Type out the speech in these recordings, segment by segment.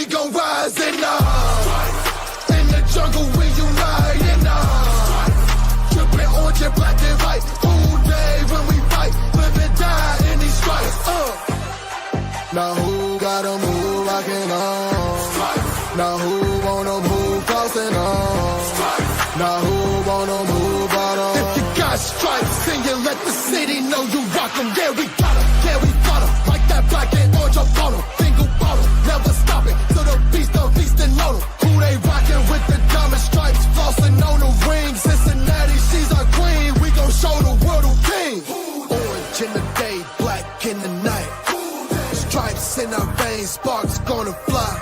gon' rise in the jungle we unite in tripping orange and black and white. All day when we fight, live and die in these stripes. Now who gotta move rockin' on? Now who wanna move crossing on? Now who wanna move out on? If you got stripes, then you let the city know you rock 'em. Yeah, we got 'em. Yeah, we fought 'em. Like that black and orange up on 'em. Single bottle, never stop it. To the feastin' on 'em. Who they rockin' with the diamond stripes? Flossin' on the ring. Cincinnati, she's our queen. We gon' show the world who king. Orange in the day, black in the night. Stripes in our veins, sparks gonna fly.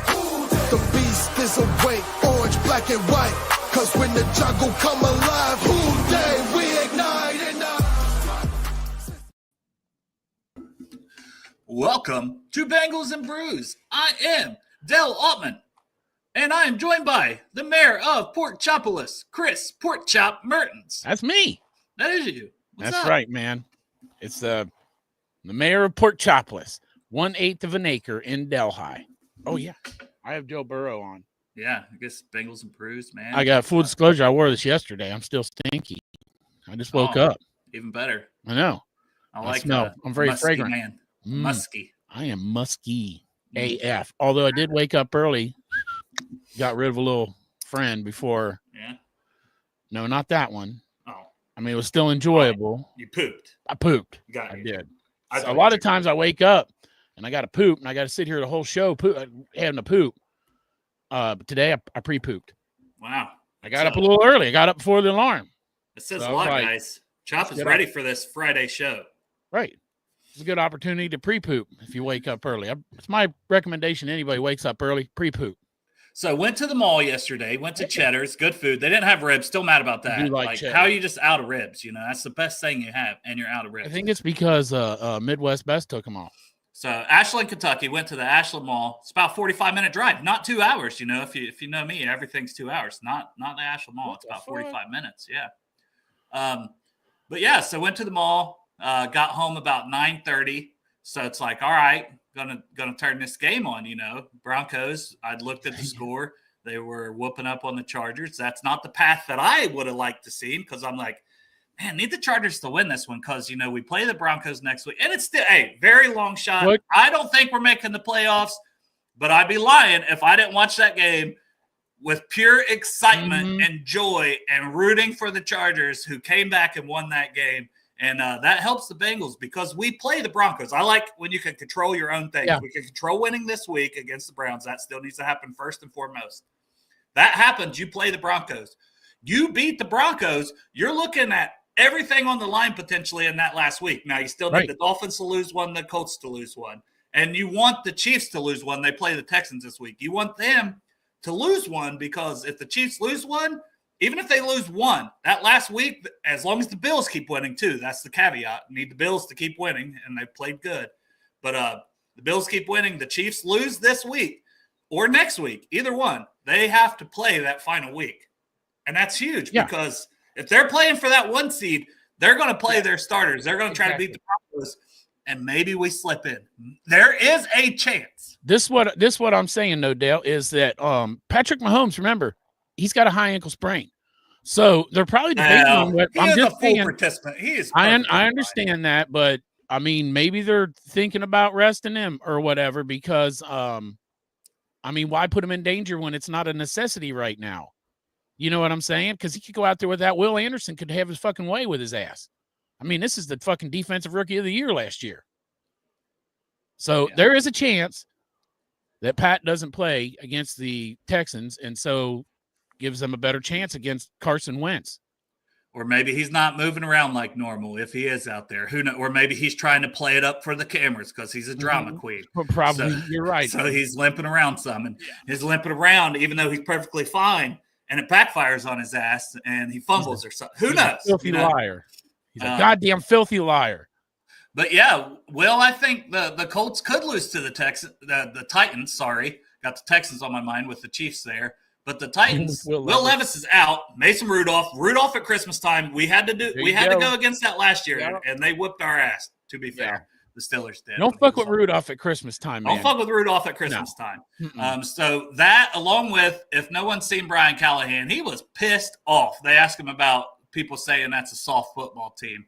The beast is awake, orange, black and white. Cause when the jungle come alive, who day we ignite in Welcome to Bengals and Brews. I am Dell Altman, and I am joined by the mayor of Port Chopolis, Chris Porkchop Mertens. That's me. That is you. What's That's up? right, man. It's the mayor of Port Chopolis, 1/8 of an acre in Delhi. Oh, yeah. I have Joe Burrow on. Yeah, I guess Bengals and Brews, man. I got full disclosure. I wore this yesterday. I'm still stinky. I just woke up. Even better. I know. I like smell. I'm very musky, fragrant. man. Mm. Musky. I am musky AF. Although I did wake up early, got rid of a little friend before. Yeah. No, not that one. Oh. I mean, it was still enjoyable. You pooped. I pooped. Got I you. did. I So a lot of times I wake up and I got to poop and I got to sit here the whole show having to poop. But today I pre-pooped. Wow. I got up a little early. I got up before the alarm. It says So a lot, like, guys. Chop is get ready for this Friday show. Right. It's a good opportunity to pre-poop if you wake up early. It's my recommendation. Anybody wakes up early, pre-poop. So went to the mall yesterday, went to Cheddar's, good food. They didn't have ribs. Still mad about that. I do like how are you just out of ribs? You know, that's the best thing you have, and you're out of ribs. I think it's because Midwest Best took them off. So Ashland, Kentucky, went to the Ashland Mall. It's about a 45-minute drive, not 2 hours. You know, if you know me, everything's 2 hours. Not the Ashland Mall. It's about 45 minutes. Yeah. But yeah, so went to the mall. Got home about 9:30. So it's like, all right, gonna turn this game on. You know, Broncos. I'd looked at the score. They were whooping up on the Chargers. That's not the path that I would have liked to see, because I'm like, man, need the Chargers to win this one, because, you know, we play the Broncos next week. And it's still a very long shot. What? I don't think we're making the playoffs, but I'd be lying if I didn't watch that game with pure excitement and joy and rooting for the Chargers, who came back and won that game. And that helps the Bengals, because we play the Broncos. I like when you can control your own thing. Yeah. We can control winning this week against the Browns. That still needs to happen first and foremost. That happens, you play the Broncos. You beat the Broncos, you're looking at everything on the line potentially in that last week. Now, you still need the Dolphins to lose one, the Colts to lose one. And you want the Chiefs to lose one. They play the Texans this week. You want them to lose one, because if the Chiefs lose one, even if they lose one, that last week, as long as the Bills keep winning too, that's the caveat. You need the Bills to keep winning, and they've played good. But the Bills keep winning. The Chiefs lose this week or next week, either one. They have to play that final week. And that's huge, because if they're playing for that one seed, they're going to play their starters. They're going to try to beat the Broncos, and maybe we slip in. There is a chance. This what I'm saying, though, Dale, is that Patrick Mahomes, remember, he's got a high ankle sprain. So they're probably debating on what he I'm is just a full saying. participant. He is. I understand that, but I mean, maybe they're thinking about resting him or whatever, because I mean, why put him in danger when it's not a necessity right now? You know what I'm saying? Because he could go out there with that. Will Anderson could have his fucking way with his ass. I mean, this is the fucking defensive rookie of the year last year. So there is a chance that Pat doesn't play against the Texans, and so gives them a better chance against Carson Wentz. Or maybe he's not moving around like normal if he is out there. Who knows? Or maybe he's trying to play it up for the cameras because he's a drama queen. Probably, you're right. So he's limping around some, and he's limping around even though he's perfectly fine, and it backfires on his ass and he fumbles or something. Who knows? Filthy liar. He's a goddamn filthy liar. But yeah, Will, I think the Colts could lose to the Titans. Sorry, got the Texans on my mind with the Chiefs there. But the Titans, Will Levis is out. Mason Rudolph at Christmas time. We had to go against that last year, and they whipped our ass. To be fair, The Steelers did. Don't fuck with Rudolph at Christmas time, man. Don't fuck with Rudolph at Christmas time. Mm-mm. So that, along with, if no one's seen Brian Callahan, he was pissed off. They asked him about people saying that's a soft football team.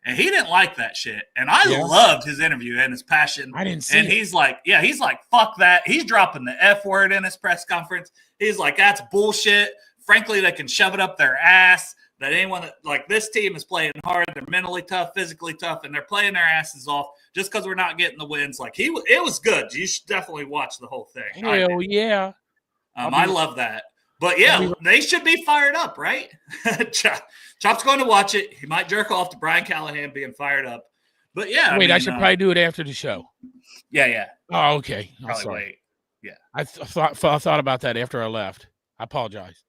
And he didn't like that shit. And I loved his interview and his passion. I didn't see And it. he's like, fuck that. He's dropping the F word in his press conference. He's like, that's bullshit. Frankly, they can shove it up their ass. That anyone like this team is playing hard. They're mentally tough, physically tough, and they're playing their asses off just because we're not getting the wins. Like it was good. You should definitely watch the whole thing. Hell yeah. I love that. But yeah, they should be fired up, right? Chop's going to watch it. He might jerk off to Brian Callahan being fired up. But yeah, I should probably do it after the show. Yeah. Oh, okay. Probably wait. Yeah. I thought about that after I left. I apologize.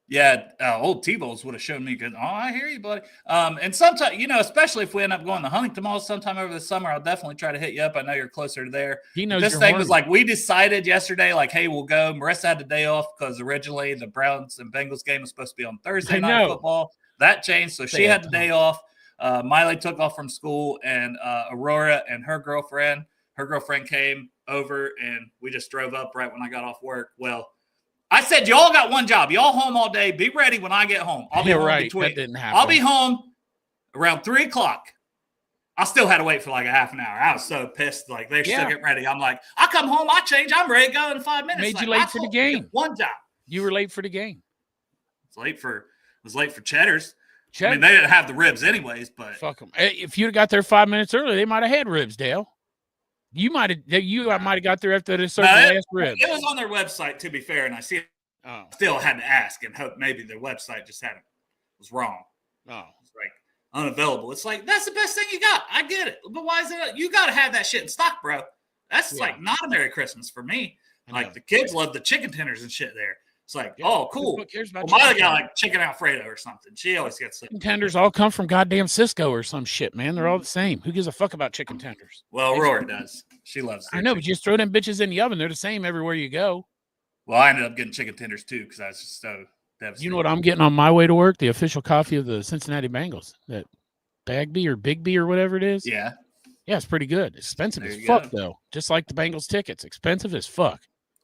Yeah, old T-Bowles would have shown me good. Oh, I hear you, buddy. And sometimes, especially if we end up going to Huntington Mall sometime over the summer, I'll definitely try to hit you up. I know you're closer to there. He knows this thing was like, we decided yesterday, like, hey, we'll go. Marissa had the day off because originally the Browns and Bengals game was supposed to be on Thursday night football. That changed, so she had the day off. Miley took off from school, and Aurora and her girlfriend came over, and we just drove up right when I got off work. Well, I said, y'all got one job. Y'all home all day. Be ready when I get home. I'll be home That didn't happen. I'll be home around 3 o'clock. I still had to wait for like a half an hour. I was so pissed. Like, they're still getting ready. I'm like, I come home, I change, I'm ready to go in 5 minutes. Made you late for the game. One job. You were late for the game. It was late for Cheddars. I mean, they didn't have the ribs anyways, but fuck them. If you'd got there 5 minutes early, they might have had ribs, Dale. You might have got there after they served the last rib. It was on their website, to be fair, and I see it. Still had to ask and hope maybe their website just was wrong. Oh, it's like unavailable. It's like, that's the best thing you got. I get it, but why is it? You got to have that shit in stock, bro. That's like not a Merry Christmas for me. Like the kids love the chicken tenders and shit there. It's like, oh, cool. Miley got like chicken Alfredo or something. She always gets chicken tenders. All come from goddamn Cisco or some shit, man. They're all the same. Who gives a fuck about chicken tenders? Well, Aurora does. She loves. I know, but you just throw them bitches in the oven. They're the same everywhere you go. Well, I ended up getting chicken tenders too because I was just so devastated. You know what I'm getting on my way to work? The official coffee of the Cincinnati Bengals. That Bagby or Big B or whatever it is. Yeah. Yeah, it's pretty good. Expensive as fuck, though. Just like the Bengals tickets. Expensive as fuck.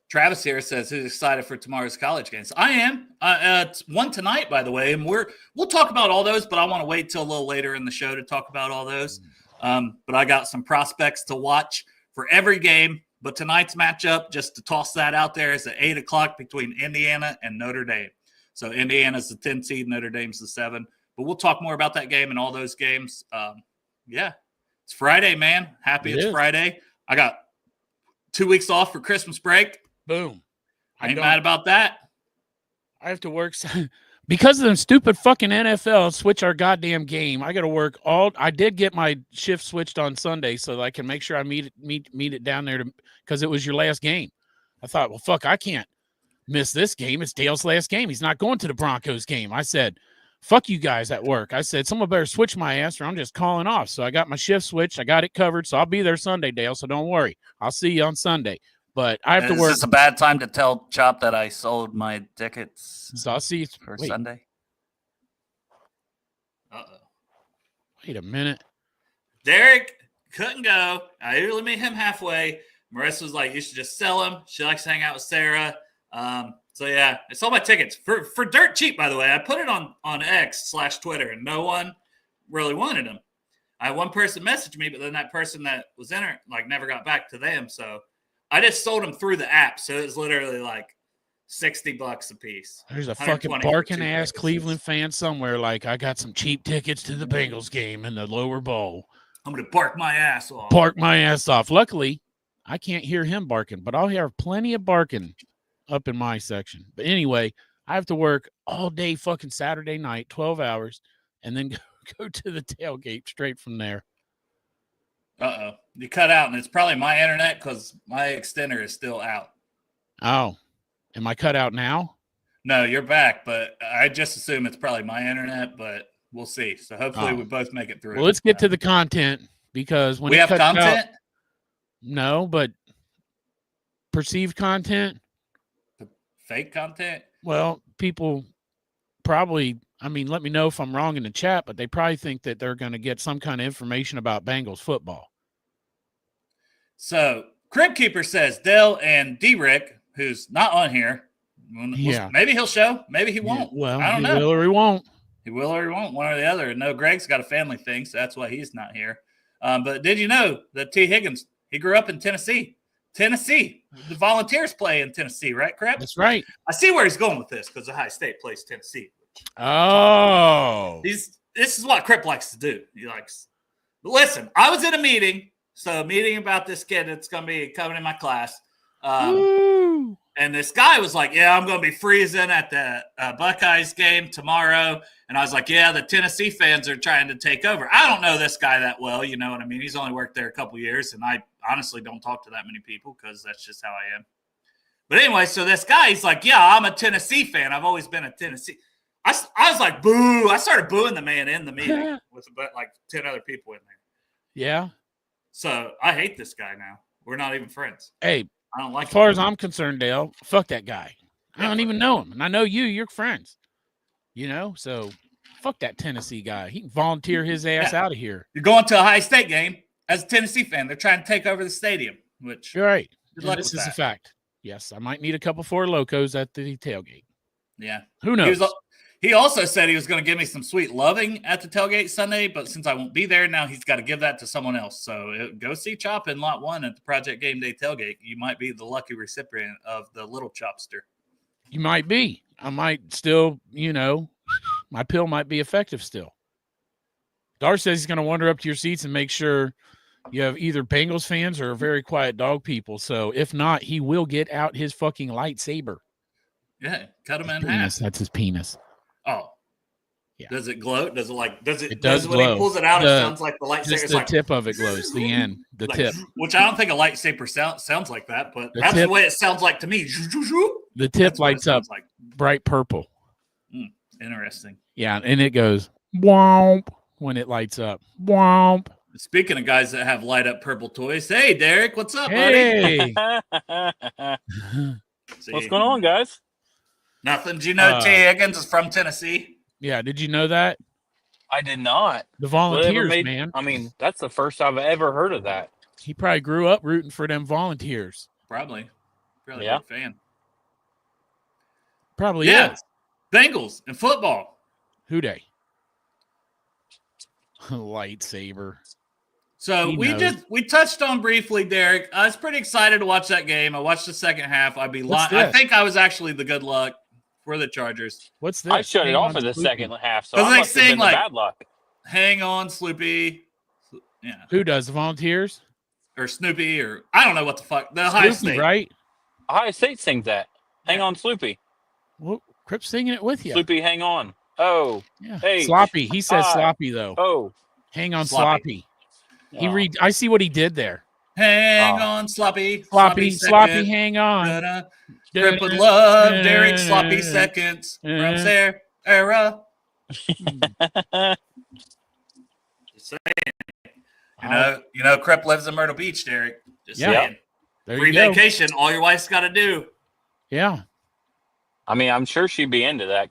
Travis here says he's excited for tomorrow's college games. I am. It's one tonight, by the way, and we'll talk about all those, but I want to wait till a little later in the show to talk about all those. But I got some prospects to watch for every game. But tonight's matchup, just to toss that out there, is at 8 o'clock between Indiana and Notre Dame. So Indiana's the 10 seed, Notre Dame's the 7. But we'll talk more about that game and all those games. Yeah, it's Friday, man. Happy it's Friday. I got 2 weeks off for Christmas break. Boom. I ain't mad about that. I have to work because of them stupid fucking NFL switch our goddamn game. I got to work I did get my shift switched on Sunday so that I can make sure I meet it down there because it was your last game. I thought, well, fuck, I can't miss this game. It's Dale's last game. He's not going to the Broncos game. I said, fuck you guys at work. I said, someone better switch my ass or I'm just calling off. So I got my shift switched. I got it covered. So I'll be there Sunday, Dale. So don't worry. I'll see you on Sunday. But I have to work. Is this a bad time to tell Chop that I sold my tickets? So I'll see you for Sunday. Wait a minute. Derek couldn't go. I usually meet him halfway. Marissa was like, you should just sell them. She likes to hang out with Sarah. So yeah, I sold my tickets for dirt cheap, by the way. I put it on X/Twitter and no one really wanted them. I had one person message me, but then that person that was in it never got back to them. So I just sold them through the app. So it was literally like $60 a piece. There's a fucking barking ass Cleveland fan somewhere. Like, I got some cheap tickets to the Bengals game in the lower bowl. I'm going to bark my ass off. Bark my ass off. Luckily, I can't hear him barking, but I'll hear plenty of barking up in my section. But anyway, I have to work all day fucking Saturday night, 12 hours, and then go to the tailgate straight from there. Uh-oh. You cut out, and it's probably my internet because my extender is still out. Oh. Am I cut out now? No, you're back, but I just assume it's probably my internet, but we'll see. So hopefully we both make it through. Well, let's get to the content because when we have content? No, but perceived content. Fake content? Well, people probably, let me know if I'm wrong in the chat, but they probably think that they're going to get some kind of information about Bengals football. So Crib Keeper says Dale and D-Rick, who's not on here. Yeah. Maybe he'll show. Maybe he won't. Well, I don't he know. will or he won't. He will or he won't, one or the other. No, Greg's got a family thing, so that's why he's not here. But did you know that T. Higgins, he grew up in Tennessee? Tennessee. The Volunteers play in Tennessee, right, Crib? That's right. I see where he's going with this because Ohio State plays Tennessee. Oh. This is what Crip likes to do. He likes. But listen, I was in a meeting, about this kid that's going to be coming in my class. And this guy was like, yeah, I'm going to be freezing at the Buckeyes game tomorrow. And I was like, yeah, the Tennessee fans are trying to take over. I don't know this guy that well. You know what I mean? He's only worked there a couple years. And I honestly don't talk to that many people because that's just how I am. But anyway, so this guy, he's like, yeah, I'm a Tennessee fan. I've always been a Tennessee. I was like, boo. I started booing the man in the meeting with about like 10 other people in there. Yeah. So I hate this guy now. We're not even friends. Hey, I don't like as far him. as I'm concerned, Dale, fuck that guy. I don't even know him. And I know you're friends. You know, so fuck that Tennessee guy. He can volunteer his ass out of here. You're going to a Ohio State game as a Tennessee fan. They're trying to take over the stadium, which you're right. Good luck this with is that. a fact. Yes, I might need a couple Four Locos at the tailgate. Yeah. Who knows? He also said he was going to give me some sweet loving at the tailgate Sunday, but since I won't be there now, he's got to give that to someone else. So go see Chop in Lot 1 at the Project Game Day tailgate. You might be the lucky recipient of the little Chopster. You might be. I might still, my pill might be effective still. Dar says he's going to wander up to your seats and make sure you have either Bengals fans or very quiet dog people. So if not, he will get out his fucking lightsaber. Yeah, cut him in Penis. half. That's his penis. Oh. Yeah. Does it glow? Does it does when glow. he pulls it out, it sounds like the lightsaber. Just It's the like, tip of it glows. The end. The like, tip. Which I don't think a lightsaber sounds like that, but that's tip. the way it sounds like to me. The tip lights up like. bright purple. Interesting. Yeah, and it goes womp when it lights up. Womp. Speaking of guys that have light up purple toys, hey Derek, what's up, Hey. buddy? What's going on, guys? Nothing. Do you know T. Higgins is from Tennessee? Yeah, did you know that? I did not. The Volunteers, Whatever man. I mean, that's the first I've ever heard of that. He probably grew up rooting for them Volunteers. Probably. Really Yeah. big fan. Probably Yeah. is. Bengals and football. Who dey? Lightsaber. So He we knows. touched on briefly, Derek. I was pretty excited to watch that game. I watched the second half. I'd be What's lying. I this? think I was actually the good luck for the Chargers. What's this? I shut it Hang off on, at the Spooky. second half, so 'Cause I they must have sing, been the like- bad luck. Hang on, Sloopy. Yeah. Who does? The Volunteers? Or Snoopy, or I don't know what the fuck. The Ohio Snoopy, State. right? Ohio State sings that. Hang on, Sloopy. Well, Crip's singing it with you. Sloopy, hang on. Oh, Yeah. Hey. Sloppy. He says Hi. sloppy though. oh. Hang on, Sloppy. sloppy. I see what he did there. Hang Oh. on, Sloppy. Sloppy, second. hang on. Da-da. Crip would love Derek Sloppy seconds from Sarah. Just saying. You know, Crip lives in Myrtle Beach, Derek. Just Yeah. saying. There Free you go. vacation. All your wife's got to do. Yeah. I mean, I'm sure she'd be into that.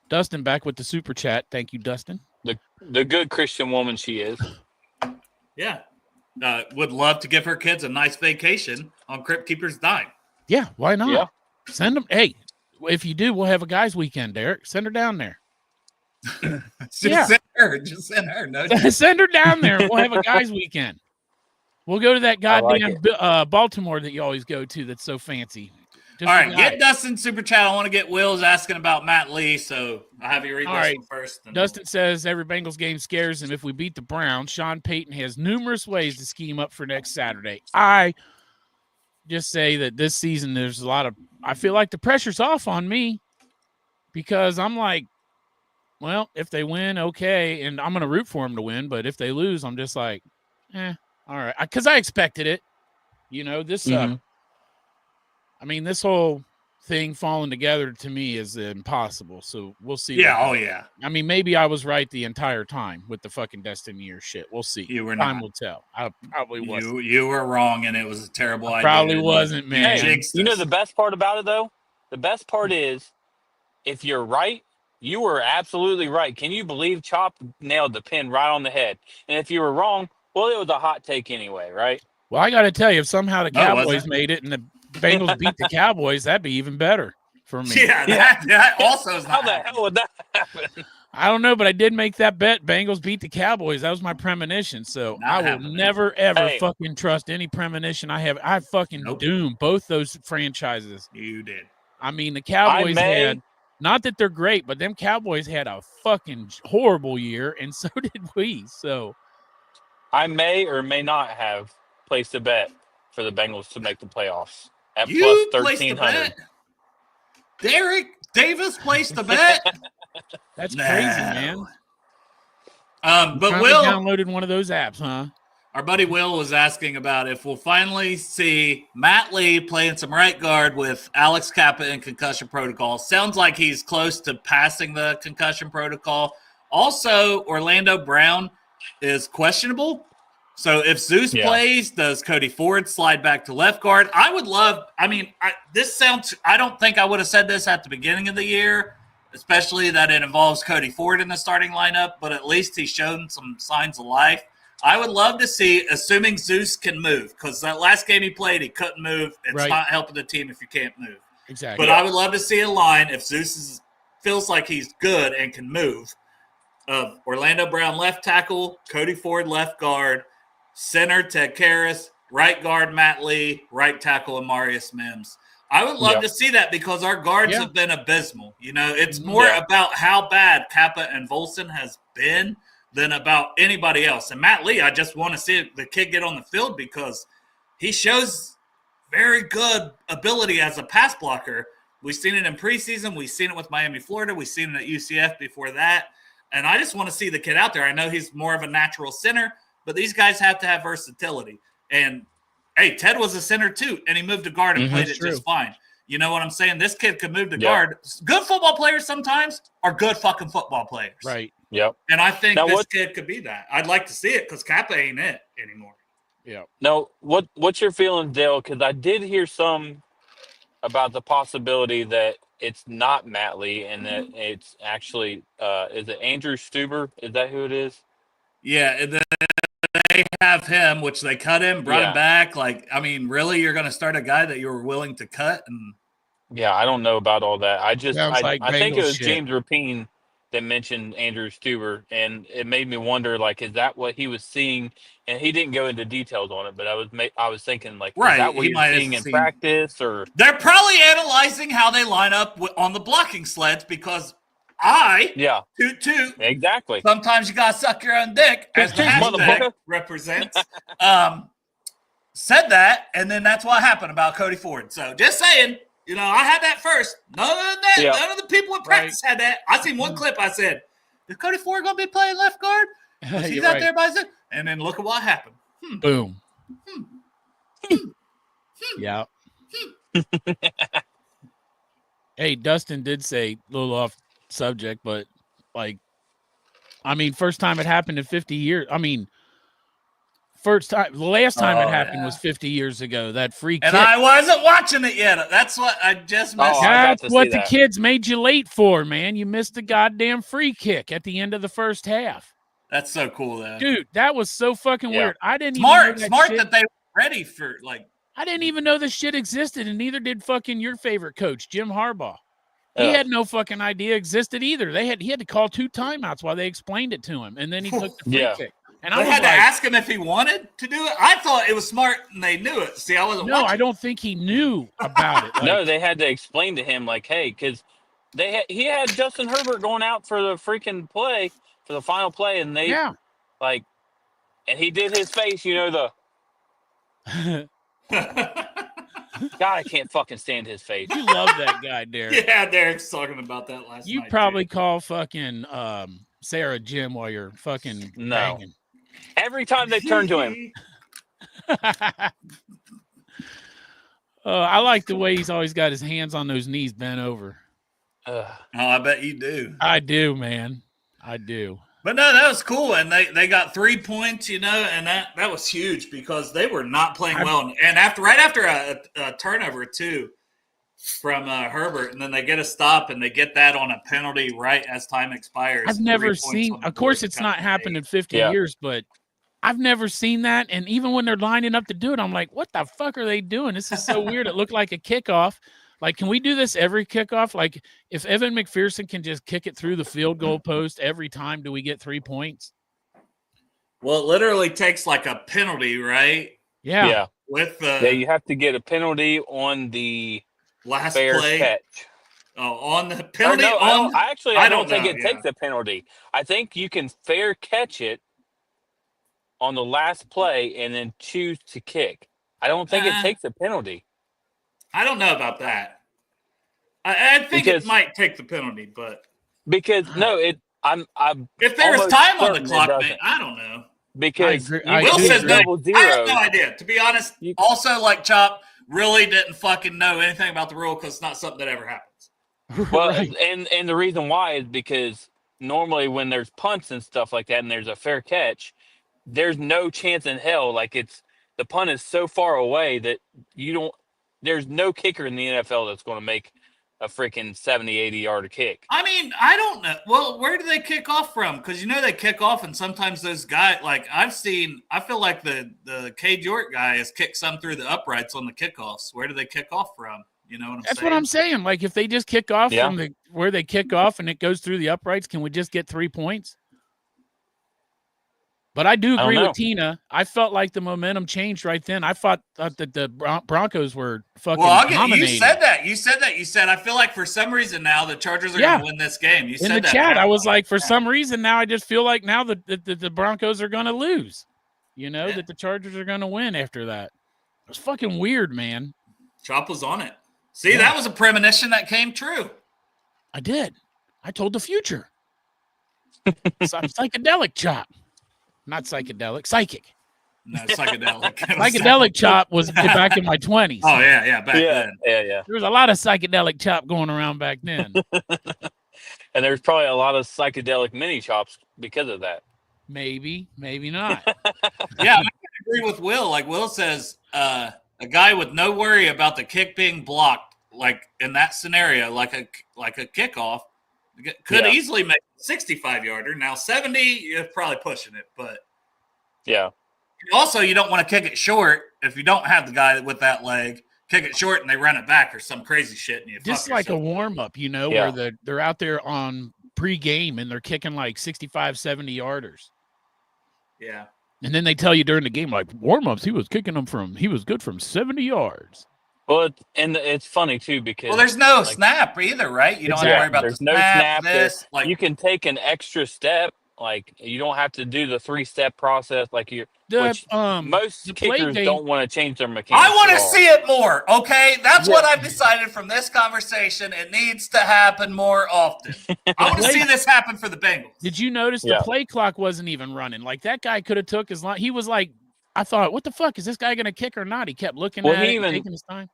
Dustin back with the super chat. Thank you, Dustin. The good Christian woman she is. Yeah. Would love to give her kids a nice vacation on Crip Keeper's dime. Yeah, why not? Yeah. Send them. Hey, if you do, we'll have a guys' weekend, Derek. Send her down there. Just send her. Just send her. No, Send her down there. We'll have a guys' weekend. We'll go to that I like goddamn Baltimore that you always go to that's so fancy. Just all for right, guys. get Dustin super chat. I want to get Will's asking about Matt Lee, so I'll have you read All this right. one first. and- Dustin says every Bengals game scares him. If we beat the Browns, Sean Payton has numerous ways to scheme up for next Saturday. I just say that this season there's a lot of I feel like the pressure's off on me because I'm like, well, if they win, okay, and I'm gonna root for them to win, but if they lose, I'm just like, all right, because I expected it. This Mhm. I mean, this whole thing falling together to me is impossible. So we'll see. Yeah. what Oh, yeah. I mean, maybe I was right the entire time with the fucking Destiny year shit. We'll see. You were Time not. will tell. I probably wasn't. You were wrong, and it was a terrible idea. Probably wasn't, You man. jinxed You know us. the best part about it, though? The best part is, if you're right, you were absolutely right. Can you believe Chop nailed the pin right on the head? And if you were wrong, well, it was a hot take anyway, right? Well, I got to tell you, if somehow the No, it Cowboys wasn't. made it and the Bengals beat the Cowboys, that'd be even better for me. Yeah, that also is How not the happening. hell would that happen? I don't know, but I did make that bet. Bengals beat the Cowboys. That was my premonition. So Not I will happening. never, ever Hey. fucking trust any premonition I have. I fucking Nope. doom both those franchises. You did. I mean, the Cowboys may- had, not that they're great, but them Cowboys had a fucking horrible year, and so did we. So I may or may not have placed a bet for the Bengals to make the playoffs at You plus placed the 1,300. bet. Derek Davis placed the bet. that's No. crazy, man. But Finally Will, downloaded one of those apps, huh? our buddy Will was asking about if we'll finally see Matt Lee playing some right guard with Alex Kappa in concussion protocol. Sounds like he's close to passing the concussion protocol. Also, Orlando Brown is questionable. So if Zeus plays, does Cody Ford slide back to left guard? I would love – I don't think I would have said this at the beginning of the year, especially that it involves Cody Ford in the starting lineup, but at least he's shown some signs of life. I would love to see, assuming Zeus can move, because that last game he played, he couldn't move. It's not helping the team if you can't move. Exactly. But I would love to see a line, if Zeus feels like he's good and can move, of Orlando Brown left tackle, Cody Ford left guard, center Ted Karras, right guard Matt Lee, right tackle Amarius Mims. I would love to see that because our guards have been abysmal. You know, it's more about how bad Kappa and Volson has been than about anybody else. And Matt Lee, I just want to see the kid get on the field because he shows very good ability as a pass blocker. We've seen it in preseason. We've seen it with Miami, Florida. We've seen it at UCF before that. And I just want to see the kid out there. I know he's more of a natural center, but these guys have to have versatility. And, hey, Ted was a center too, and he moved to guard and played it just fine. You know what I'm saying? This kid could move to guard. Good football players sometimes are good fucking football players. Right. Yep. And I think this kid could be that. I'd like to see it because Kappa ain't it anymore. Yeah. Now, what's your feeling, Dale? Because I did hear some about the possibility that it's not Matt Lee and that it's actually is it Andrew Stuber? Is that who it is? Yeah, they have him, which they cut him, brought him back. Like, I mean, really, you're going to start a guy that you were willing to cut? And yeah, I don't know about all that. I just I think it was shit. James Rapine that mentioned Andrew Stuber, and it made me wonder, like, is that what he was seeing? And he didn't go into details on it, but I was thinking, like, is that what you're seeing in practice? Or they're probably analyzing how they line up on the blocking sleds because toot, exactly. Sometimes you gotta suck your own dick, as the hashtag represents. Said that, and then that's what happened about Cody Ford. So just saying, you know, I had that first. None of the people in practice had that. I seen one clip. I said, "Is Cody Ford gonna be playing left guard? He's out there by his." And then look at what happened. Boom. Yeah. Hey, Dustin did say a little off subject, but like, I mean, first time it happened in 50 years. I mean, the last time it happened was 50 years ago. That free kick. And I wasn't watching it yet. That's what I just missed. That's what the kids made you late for, man. You missed the goddamn free kick at the end of the first half. That's so cool, though. Dude, that was so fucking weird. I didn't smart even know that they were ready for, like. I didn't even know this shit existed, and neither did fucking your favorite coach, Jim Harbaugh. He had no fucking idea existed either. He had to call 2 timeouts while they explained it to him, and then he took the free kick. And I had to ask him if he wanted to do it. I thought it was smart, and they knew it. See, I wasn't. No, I don't think he knew about it. No, they had to explain to him, like, hey, because he had Justin Herbert going out for the freaking play, for the final play, and they and he did his face, you know, the. God, I can't fucking stand his face. You love that guy, Derek. Yeah, Derek's talking about that last night. You probably call fucking Sarah Jim while you're fucking banging. Every time they turn to him. I like the way he's always got his hands on those knees bent over. I bet you do. I do, man. I do. But no, that was cool, and they got 3 points, you know, and that was huge because they were not playing well. And right after a turnover too from Herbert, and then they get a stop and they get that on a penalty right as time expires. I've never seen. Of course, it's not happened in 50 years, but I've never seen that. And even when they're lining up to do it, I'm like, what the fuck are they doing? This is so weird. It looked like a kickoff. Like, can we do this every kickoff? Like, if Evan McPherson can just kick it through the field goal post every time, do we get 3 points? Well, it literally takes like a penalty, right? Yeah. Yeah. With you have to get a penalty on the last fair play. catch. Oh, on the penalty? No, I don't think it yeah. takes a penalty. I think you can fair catch it on the last play and then choose to kick. I don't think it takes a penalty. I don't know about that. I think it might take the penalty, but because no, I'm if there was time on the clock, man, I don't know. Because Will says double zero. I have no idea. To be honest, also like Chop really didn't fucking know anything about the rule because it's not something that ever happens. Well, and the reason why is because normally when there's punts and stuff like that and there's a fair catch, there's no chance in hell. Like the punt is so far away that there's no kicker in the NFL that's going to make a freaking 70, 80-yard kick. I mean, I don't know. Well, where do they kick off from? Because they kick off, and sometimes those guys, like I feel like the Cade York guy has kicked some through the uprights on the kickoffs. Where do they kick off from? You know what I'm saying? That's what I'm saying. Like, if they just kick off from where they kick off and it goes through the uprights, can we just get 3 points? But I do agree with Tina. I felt like the momentum changed right then. I thought that the Broncos were fucking dominating. You said that. You said, I feel like for some reason now the Chargers are going to win this game. You said that. In the chat, I was like, for some reason now I just feel like now that the Broncos are going to lose. That the Chargers are going to win after that. It was fucking weird, man. Chop was on it. See, that was a premonition that came true. I did. I told the future. Psychedelic Chop. Not psychedelic, psychic. No, psychedelic. Psychedelic Chop was back in my 20s. Oh, yeah, back then. Yeah. There was a lot of psychedelic Chop going around back then. And there's probably a lot of psychedelic mini chops because of that. Maybe not. Yeah, I agree with Will. Like Will says, a guy with no worry about the kick being blocked, like in that scenario, like a kickoff, could easily make a 65-yarder. Now 70, you're probably pushing it, but also you don't want to kick it short if you don't have the guy with that leg. Kick it short and they run it back or some crazy shit, and you just like a warm up, where they're out there on pre-game and they're kicking like 65, 70-yarders. Yeah. And then they tell you during the game, like warm-ups, he was good from 70 yards. Well, and it's funny too because there's no snap either, right? You don't have to worry about there's the no snap. Like you can take an extra step. Like you don't have to do the 3-step process. Like most kickers don't want to change their mechanics. I want to see it more. Okay, that's what I've decided from this conversation. It needs to happen more often. I want to see this happen for the Bengals. Did you notice the play clock wasn't even running? Like that guy could have took as long. He was like, I thought, what the fuck is this guy going to kick or not? He kept looking at it, taking his time.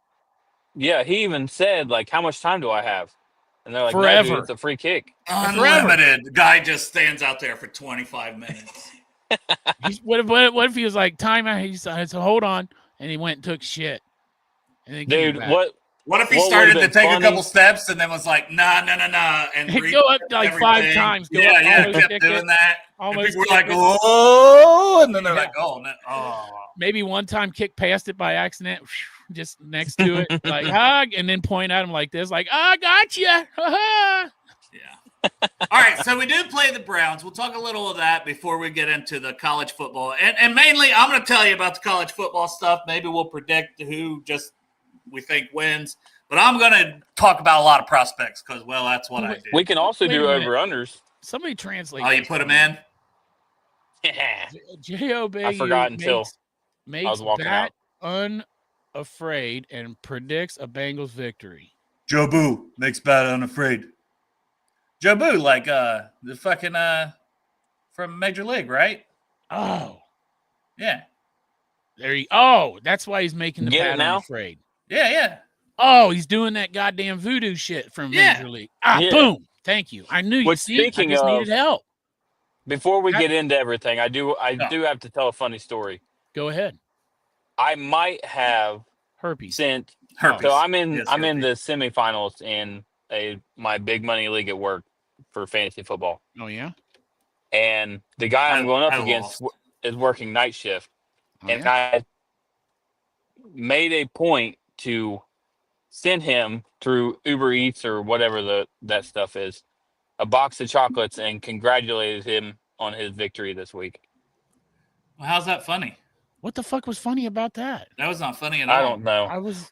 Yeah, he even said like, "How much time do I have?" And they're like, forever. No, dude, it's a free kick. Unlimited. The guy just stands out there for 25 minutes. What if he was like, time out? He said, hold on. And he went and took shit. And then dude, what if he started to take a couple steps and then was like, nah, and go up like everything. 5 times. He kept doing that. And people were like, oh, and then they're like, oh, no. Oh. Maybe one time kick past it by accident, just next to it, like hug, and then point at him like this, like, I got you. Yeah. All right, so we do play the Browns. We'll talk a little of that before we get into the college football. And mainly, I'm going to tell you about the college football stuff. Maybe we'll predict who we think wins. But I'm going to talk about a lot of prospects because, well, that's what I do. We can also do over-unders. Somebody translate. Oh, you put them in? J-O-B-U I forgot until makes I was walking Bat out. unafraid and predicts a Bengals victory. Joe Boo makes Bat unafraid. Joe Boo, like the fucking from Major League, right? Oh. Yeah. That's why he's making the Bat unafraid. Yeah. Oh, he's doing that goddamn voodoo shit from Major League. Boom. Thank you. I knew you. I just needed help. Before we get into everything, I do have to tell a funny story. Go ahead. I might have herpes. So I'm in the semifinals in my big money league at work for fantasy football. Oh yeah. And the guy I'm going up against, is working night shift, and yeah. I made a point to send him through Uber Eats or whatever that stuff is, a box of chocolates, and congratulated him on his victory this week. Well, how's that funny? What the fuck was funny about that? That was not funny at all. I don't know. I was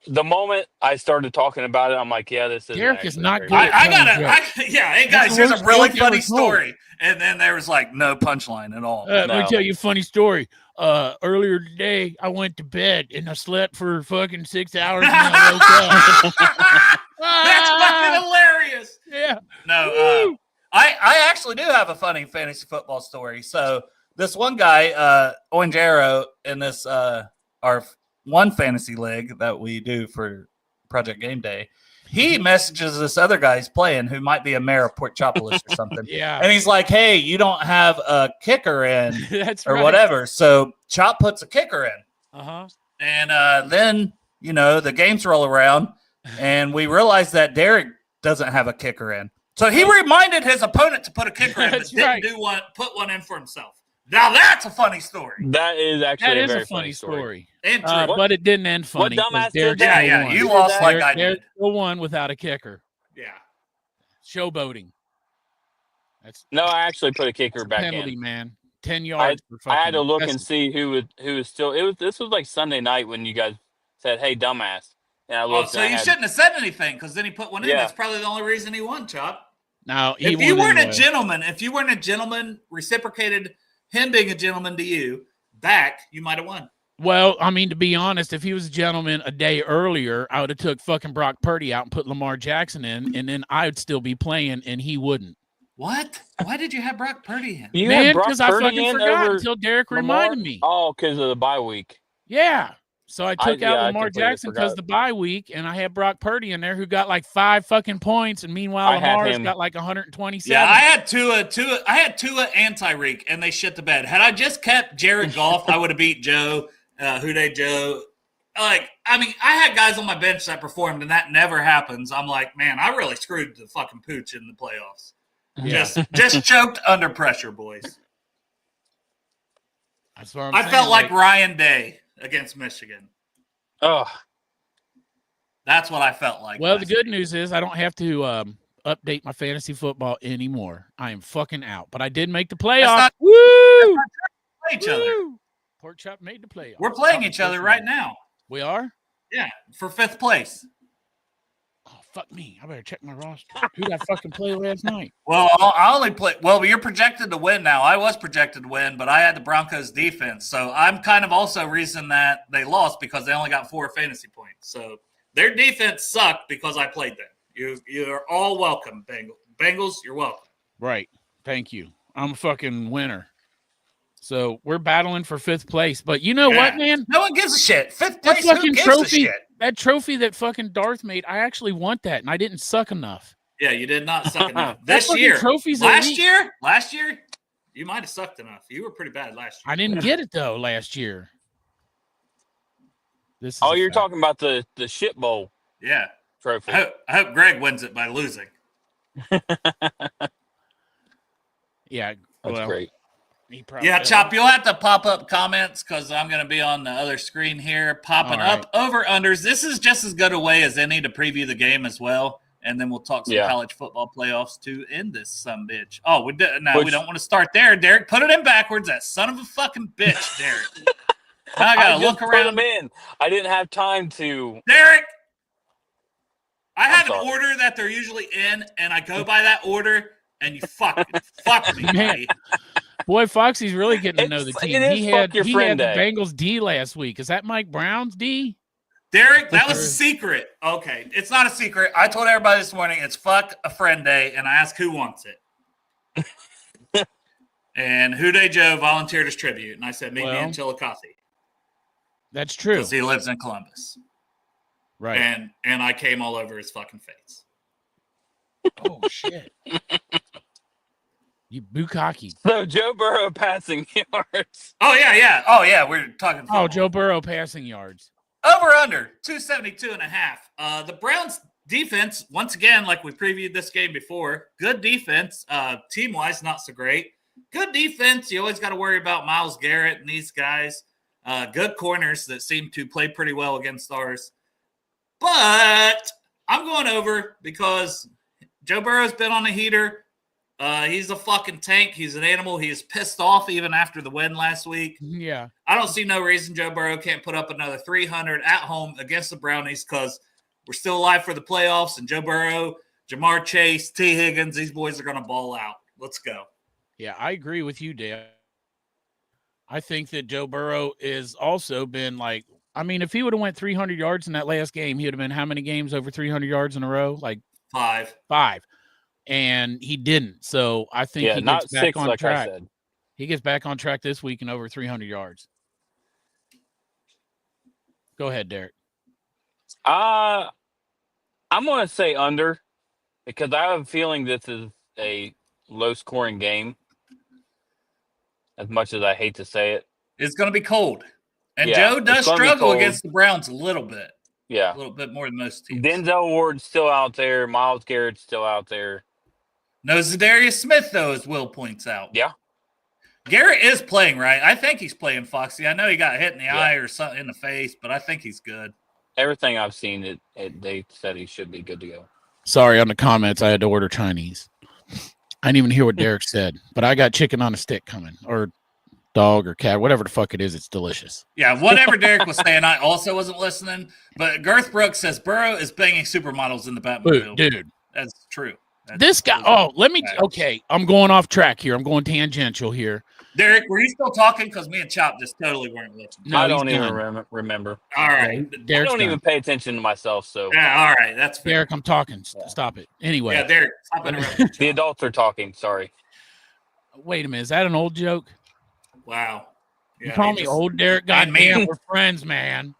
The moment I started talking about it, I'm like, yeah, this is. Derek is not very good. funny. Hey guys, here's a really funny story. And then there was like no punchline at all. Let me tell you a funny story. Earlier today, I went to bed and I slept for fucking 6 hours and I woke up. That's fucking hilarious. Yeah. No, I actually do have a funny fantasy football story. So this one guy, Orange Arrow, in this our one fantasy league that we do for Project Game Day, he messages this other guy he's playing who might be a mayor of Port Chopolis or something. Yeah. And he's like, hey, you don't have a kicker in That's or right. whatever. So Chop puts a kicker in. Uh-huh. And then, the games roll around and we realize that Derek doesn't have a kicker in. So he reminded his opponent to put a kicker in, but didn't put one in for himself. Now that's a funny story. That is actually a very funny story. And but it didn't end funny. What dumbass Derek did that? Yeah, you lost like I did. Derek still won without a kicker. Yeah. Showboating. That's No, I actually put a kicker back penalty, in. man. 10 yards. I had to look and see who was still. This was like Sunday night when you guys said, "Hey, dumbass," and I looked. So you shouldn't have said anything because then he put one in. Yeah. That's probably the only reason he won, Chop. Now, if you weren't a gentleman, reciprocated him being a gentleman to you back, you might have won. Well, I mean, to be honest, if he was a gentleman a day earlier, I would have took fucking Brock Purdy out and put Lamar Jackson in, and then I would still be playing, and he wouldn't. What? Why did you have Brock Purdy in? Because I fucking forgot until Derek reminded me. Oh, because of the bye week. Yeah. So I took out Lamar Jackson because forgot. the bye week, and I had Brock Purdy in there who got like 5 fucking points, and meanwhile Lamar's got like 127. Yeah, I had Tua and Tyreek, and they shit the bed. Had I just kept Jared Goff, I would have beat Joe, Houday Joe. I had guys on my bench that performed, and that never happens. I'm like, man, I really screwed the fucking pooch in the playoffs. Yeah. Just choked under pressure, boys. That's what I felt like Ryan Day against Michigan. Oh, that's what I felt like. Well, the good news is I don't have to update my fantasy football anymore. I am fucking out, but I did make the playoffs. Woo! Play each other. Pork Chop made the playoffs. We're playing each other right now. We are? Yeah, for 5th place. Oh, fuck me. I better check my roster. Who did I fucking play last night? Well, I only play. Well, you're projected to win now. I was projected to win, but I had the Broncos defense. So I'm kind of also reason that they lost because they only got 4 fantasy points. So their defense sucked because I played them. You're all welcome, Bengals. You're welcome. Right. Thank you. I'm a fucking winner. So we're battling for 5th place. But you know what, man? No one gives a shit. 5th place, that fucking who gives trophy, a shit? That trophy that fucking Darth made, I actually want that, and I didn't suck enough. Yeah, you did not suck enough. This year. Last year, you might have sucked enough. You were pretty bad last year. I didn't get it, though, last year. You're talking about the shit bowl. Yeah. Trophy. I hope Greg wins it by losing. Yeah. That's great. Yeah, Chop, you'll have to pop up comments because I'm going to be on the other screen here, popping up over-unders. This is just as good a way as any to preview the game as well, and then we'll talk some college football playoffs to end this sumbitch. Oh, we don't want to start there, Derek. Put it in backwards, that son of a fucking bitch, Derek. Now I got to look around. Put them in. I didn't have time to. Derek, I have an order that they're usually in, and I go by that order, and you fuck me, buddy. Boy, Foxy's really getting to know the team. He had the day. Bengals D last week. Is that Mike Brown's D? Derek, that was a secret. Okay, it's not a secret. I told everybody this morning it's fuck a friend day, and I asked who wants it. And Houday Joe volunteered as tribute, and I said, meet me in Chillicothe. That's true. Because he lives in Columbus. Right. And I came all over his fucking face. Oh, shit. You bukkake. So Joe Burrow passing yards. Oh yeah. We're talking football. Oh, Joe Burrow passing yards. Over under 272.5. The Browns defense, once again, like we previewed this game before, good defense. Team wise, not so great. good defense. You always got to worry about Myles Garrett and these guys. Good corners that seem to play pretty well against ours. But I'm going over because Joe Burrow's been on a heater. He's a fucking tank. He's an animal. He's pissed off even after the win last week. Yeah. I don't see no reason Joe Burrow can't put up another 300 at home against the Brownies because we're still alive for the playoffs, and Joe Burrow, Jamar Chase, T. Higgins, these boys are going to ball out. Let's go. Yeah, I agree with you, Dale. I think that Joe Burrow is also been like, I mean, if he would have went 300 yards in that last game, he would have been how many games over 300 yards in a row? Like 5. And he didn't. So I think he not gets back 6, on like track. I said. He gets back on track this week and over 300 yards. Go ahead, Derek. I'm going to say under because I have a feeling this is a low-scoring game, as much as I hate to say it. It's going to be cold. And Yeah, Joe does it's gonna be struggle cold. against the Browns a little bit. Yeah. A little bit more than most teams. Denzel Ward's still out there. Myles Garrett's still out there. No Zadarius Smith, though, as Will points out. Yeah. Garrett is playing right. I think he's playing Foxy. I know he got hit in the eye or something in the face, but I think he's good. Everything I've seen, they said he should be good to go. Sorry, on the comments, I had to order Chinese. I didn't even hear what Derek said, but I got chicken on a stick coming, or dog or cat, whatever the fuck it is. It's delicious. Yeah, whatever Derek was saying, I also wasn't listening. But Girth Brooks says Burrow is banging supermodels in the Batmobile. Dude. That's true. This guy, okay, I'm going off track here. I'm going tangential here. Derek, were you still talking? Because me and Chop just totally weren't listening. No, I don't even remember. All right. Derek's I don't even pay attention to myself, so. Yeah, all right. That's fair. Derek, I'm talking. Stop it. Anyway. Yeah, Derek, stop interrupting. The adults are talking. Sorry. Wait a minute. Is that an old joke? Wow. You call me old, Derek? Goddamn, we're friends, man.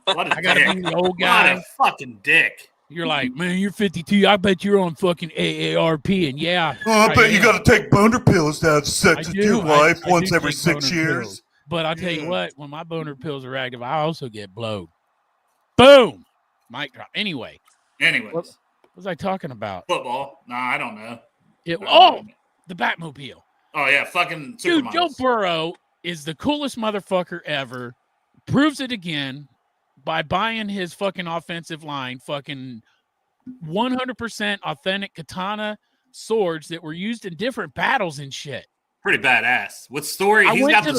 What I gotta be the old guy. What a fucking dick. You're like, man, you're 52. I bet you're on fucking AARP. And yeah. I bet you got to take boner pills to have sex I with do. your wife I once do every take 6 boner years. pills. But I'll tell you what, when my boner pills are active, I also get blowed. Boom. Mic drop. Anyway. Anyways. What was I talking about? Football. Nah, I don't know. The Batmobile. Oh, yeah. Fucking Dude, supermodels. Joe Burrow is the coolest motherfucker ever. Proves it again by buying his fucking offensive line fucking 100% authentic katana swords that were used in different battles and shit. Pretty badass. With story, Did you go to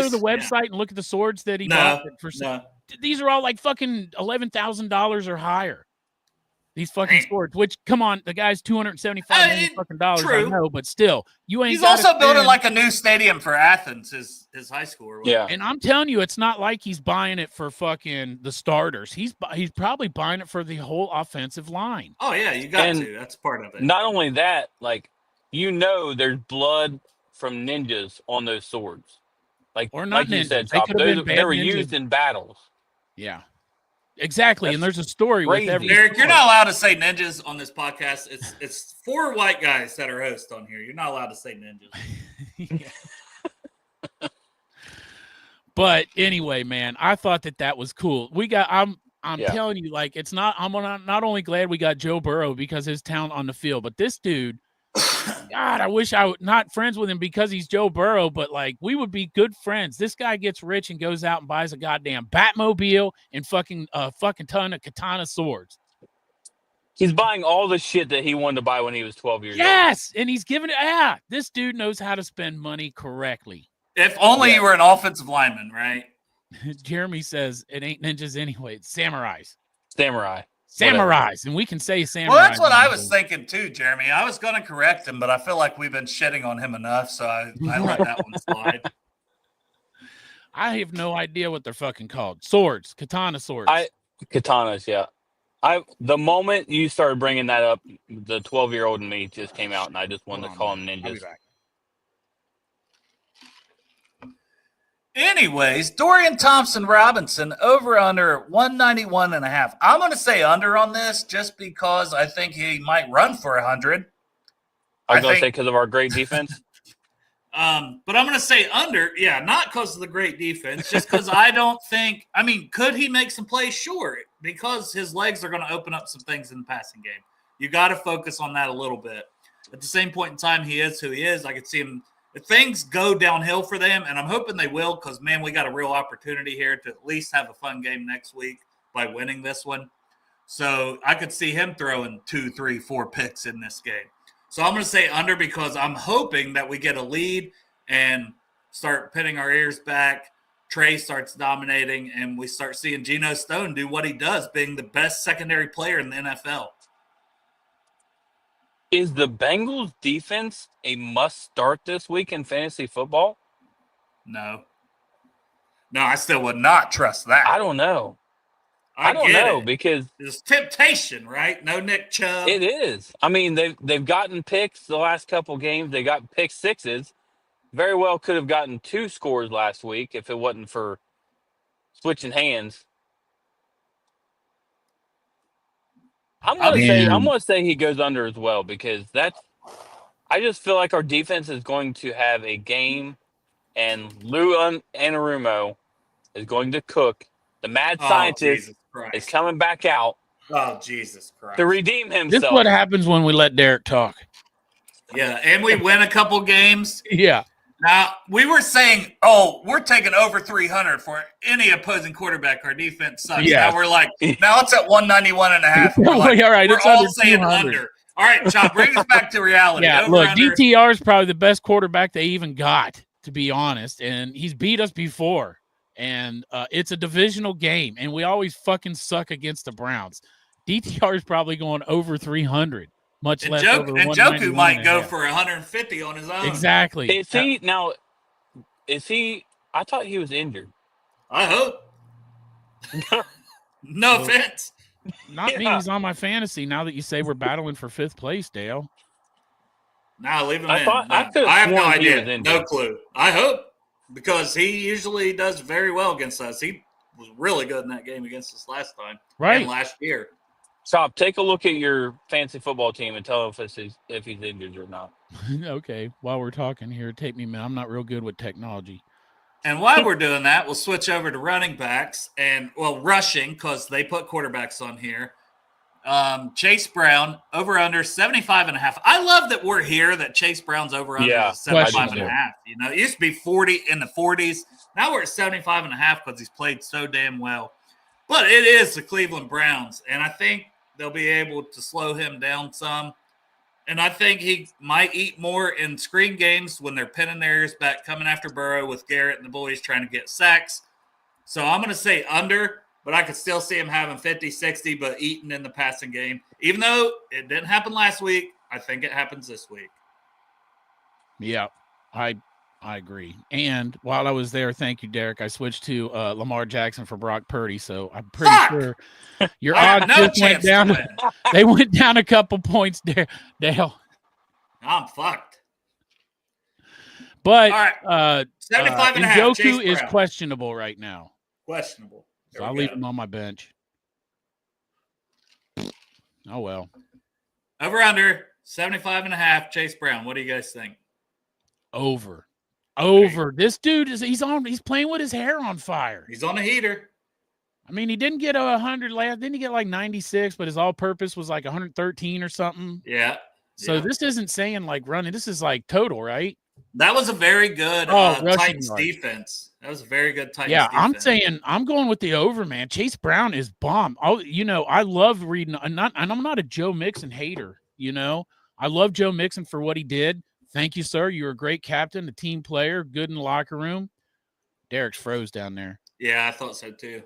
the Yeah. website and look at the swords that he bought? No. These are all like fucking $11,000 or higher. These fucking swords, which, come on, the guy's $275 million fucking dollars. True. I know, but still, you ain't. He's also building like a new stadium for Athens, his high school. Or whatever. Yeah. And I'm telling you, it's not like he's buying it for fucking the starters. He's probably buying it for the whole offensive line. Oh yeah, you got to. That's part of it. Not only that, like there's blood from ninjas on those swords. Or not like you ninjas. said, They Top, could have been they bad were ninjas. used in battles. Yeah. Exactly. And there's a story with every Derek, you're not allowed to say ninjas on this podcast. It's 4 white guys that are hosts on here. You're not allowed to say ninjas. But anyway, man, I thought that was cool. I'm telling you, like, it's not. I'm not only glad we got Joe Burrow because his talent on the field, but this dude, God, I wish I would not friends with him because he's Joe Burrow, but like we would be good friends. This guy gets rich and goes out and buys a goddamn Batmobile and fucking ton of katana swords. He's buying all the shit that he wanted to buy when he was 12 years old. Yes, and he's giving it. Yeah, this dude knows how to spend money correctly. If only you were an offensive lineman, right? Jeremy says it ain't ninjas anyway. It's samurais. Samurais. And we can say samurais. Well, that's what I was thinking too, Jeremy. I was going to correct him, but I feel like we've been shitting on him enough, so I let that one slide. I have no idea what they're fucking called. Swords, katana swords. Katanas, yeah. The moment you started bringing that up, the 12-year-old in me just came out, and I just wanted to call them ninjas. Anyways, Dorian Thompson-Robinson over under 191.5. I'm going to say under on this just because I think he might run for 100. I was going to say because of our great defense. But I'm going to say under, not because of the great defense, just because I don't think – I mean, could he make some plays? Sure, because his legs are going to open up some things in the passing game. You got to focus on that a little bit. At the same point in time, he is who he is. I could see him things go downhill for them, and I'm hoping they will because, man, we got a real opportunity here to at least have a fun game next week by winning this one. So I could see him throwing 2, 3, 4 picks in this game. So I'm going to say under because I'm hoping that we get a lead and start pinning our ears back. Trey starts dominating, and we start seeing Geno Stone do what he does, being the best secondary player in the NFL. Is the Bengals defense a must start this week in fantasy football? No, I still would not trust that. I don't know. I don't know because it's temptation, right? No Nick Chubb. It is. I mean, they've gotten picks the last couple games. They got pick sixes. Very well could have gotten 2 scores last week if it wasn't for switching hands. I'm gonna say he goes under as well because I just feel like our defense is going to have a game, and Lou Anarumo is going to cook. The mad scientist is coming back out. Oh, Jesus Christ. To redeem himself. This is what happens when we let Derek talk. Yeah, and we win a couple games. Yeah. Now, we were saying, oh, we're taking over 300 for any opposing quarterback. Our defense sucks. Yeah. Now we're like, now it's at 191.5. We're like, all right, we're it's all under saying 200. under. All right, Chop, bring us back to reality. Yeah, over, look, under. DTR is probably the best quarterback they even got, to be honest, and he's beat us before. And it's a divisional game, and we always fucking suck against the Browns. DTR is probably going over 300, much less over 191. And Njoku might go for 150 on his own. Exactly. Is he – I thought he was injured. I hope. No offense. Not me. He's on my fantasy now that you say we're battling for 5th place, Dale. No, leave him in. I have no idea. No clue. I hope because he usually does very well against us. He was really good in that game against us last time. Right. And last year. Stop. Take a look at your fantasy football team and tell if he's injured or not. Okay. While we're talking here, take me a minute. I'm not real good with technology. And while we're doing that, we'll switch over to running backs and, rushing because they put quarterbacks on here. Chase Brown, over under 75.5. I love that we're here, that Chase Brown's over under 75.5. You know, it used to be 40 in the 40s. Now we're at 75.5 because he's played so damn well. But it is the Cleveland Browns, and I think they'll be able to slow him down some. And I think he might eat more in screen games when they're pinning their ears back, coming after Burrow with Garrett and the boys trying to get sacks. So I'm going to say under, but I could still see him having 50, 60, but eating in the passing game. Even though it didn't happen last week, I think it happens this week. Yeah, I agree. And while I was there, thank you, Derek, I switched to Lamar Jackson for Brock Purdy. So I'm pretty sure your odds just went down. They went down a couple points there, Dale. I'm fucked. But all right. 75.5. Njoku is questionable right now. Questionable. So I'll leave him on my bench. Oh, well. Over under 75.5. Chase Brown. What do you guys think? Over. This dude he's playing with his hair on fire. He's on a heater. I mean, he didn't get 100 last. Didn't he get like 96? But his all-purpose was like 113 or something. Yeah. So this isn't saying like running. This is like total, right? That was a very good Titans defense. That was a very good Titans defense. I'm saying I'm going with the over, man. Chase Brown is bomb. I love reading. And I'm not a Joe Mixon hater. I love Joe Mixon for what he did. Thank you, sir. You're a great captain, a team player, good in the locker room. Derek's froze down there. Yeah, I thought so too.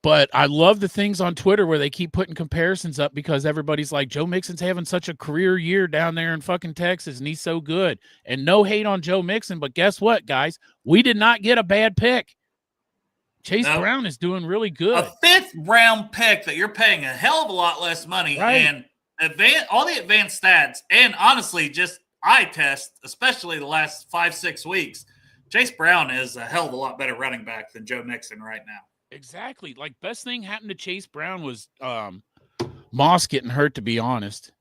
But I love the things on Twitter where they keep putting comparisons up because everybody's like, Joe Mixon's having such a career year down there in fucking Texas, and he's so good. And no hate on Joe Mixon, but guess what, guys? We did not get a bad pick. Chase Brown is doing really good. A 5th round pick that you're paying a hell of a lot less money and all the advanced stats, and honestly, just eye test, especially the last 5-6 weeks, Chase Brown is a hell of a lot better running back than Joe Mixon right now. Exactly. Like, best thing happened to Chase Brown was Moss getting hurt, to be honest.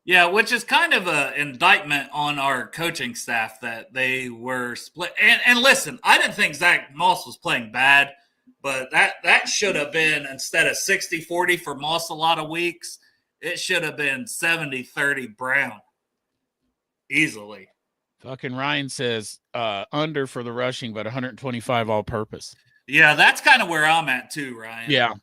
Yeah, which is kind of an indictment on our coaching staff that they were split. And listen, I didn't think Zach Moss was playing bad, but that should have been, instead of 60-40 for Moss a lot of weeks, it should have been 70-30 Brown. easily. Fucking Ryan says under for the rushing, but 125 all-purpose. Yeah, that's kind of where I'm at too, Ryan. Yeah.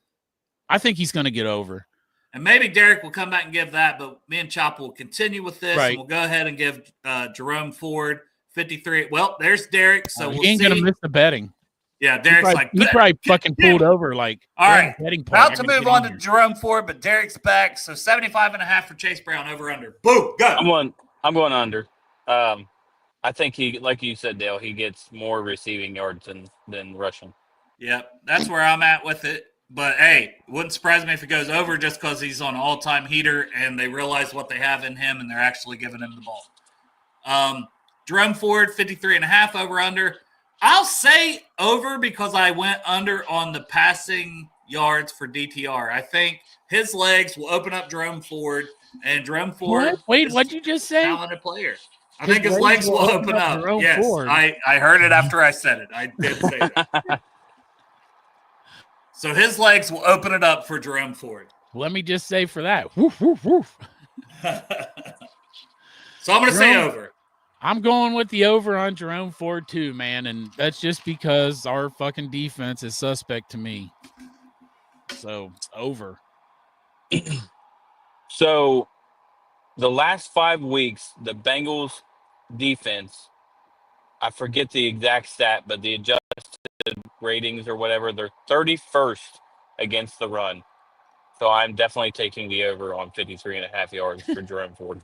I think he's going to get over. And maybe Derek will come back and give that, but me and Chop will continue with this, and we'll go ahead and give Jerome Ford 53. Well, there's Derek, so he ain't going to miss the betting. Yeah, Derek's he probably fucking pulled over like. All right, about to move on to Jerome Ford, but Derek's back, so 75.5 for Chase Brown, over under. Boom, go. I'm going under. I think he, like you said, Dale, he gets more receiving yards than rushing. Yep, that's where I'm at with it. But, hey, it wouldn't surprise me if it goes over just because he's on all-time heater and they realize what they have in him and they're actually giving him the ball. Jerome Ford, 53.5 over-under. I'll say over because I went under on the passing yards for DTR. I think his legs will open up Jerome Ford, and Jerome Ford what'd you just say? Talented player. I think his legs will open up. Yes, I heard it after I said it. I did say that. So his legs will open it up for Jerome Ford. Let me just say for that. Woof, woof, woof. So I'm going to say over. I'm going with the over on Jerome Ford too, man. And that's just because our fucking defense is suspect to me. So over. So the last 5 weeks, the Bengals defense, I forget the exact stat, but the adjusted ratings or whatever, they're 31st against the run. So I'm definitely taking the over on 53.5 yards for Jerome Ford.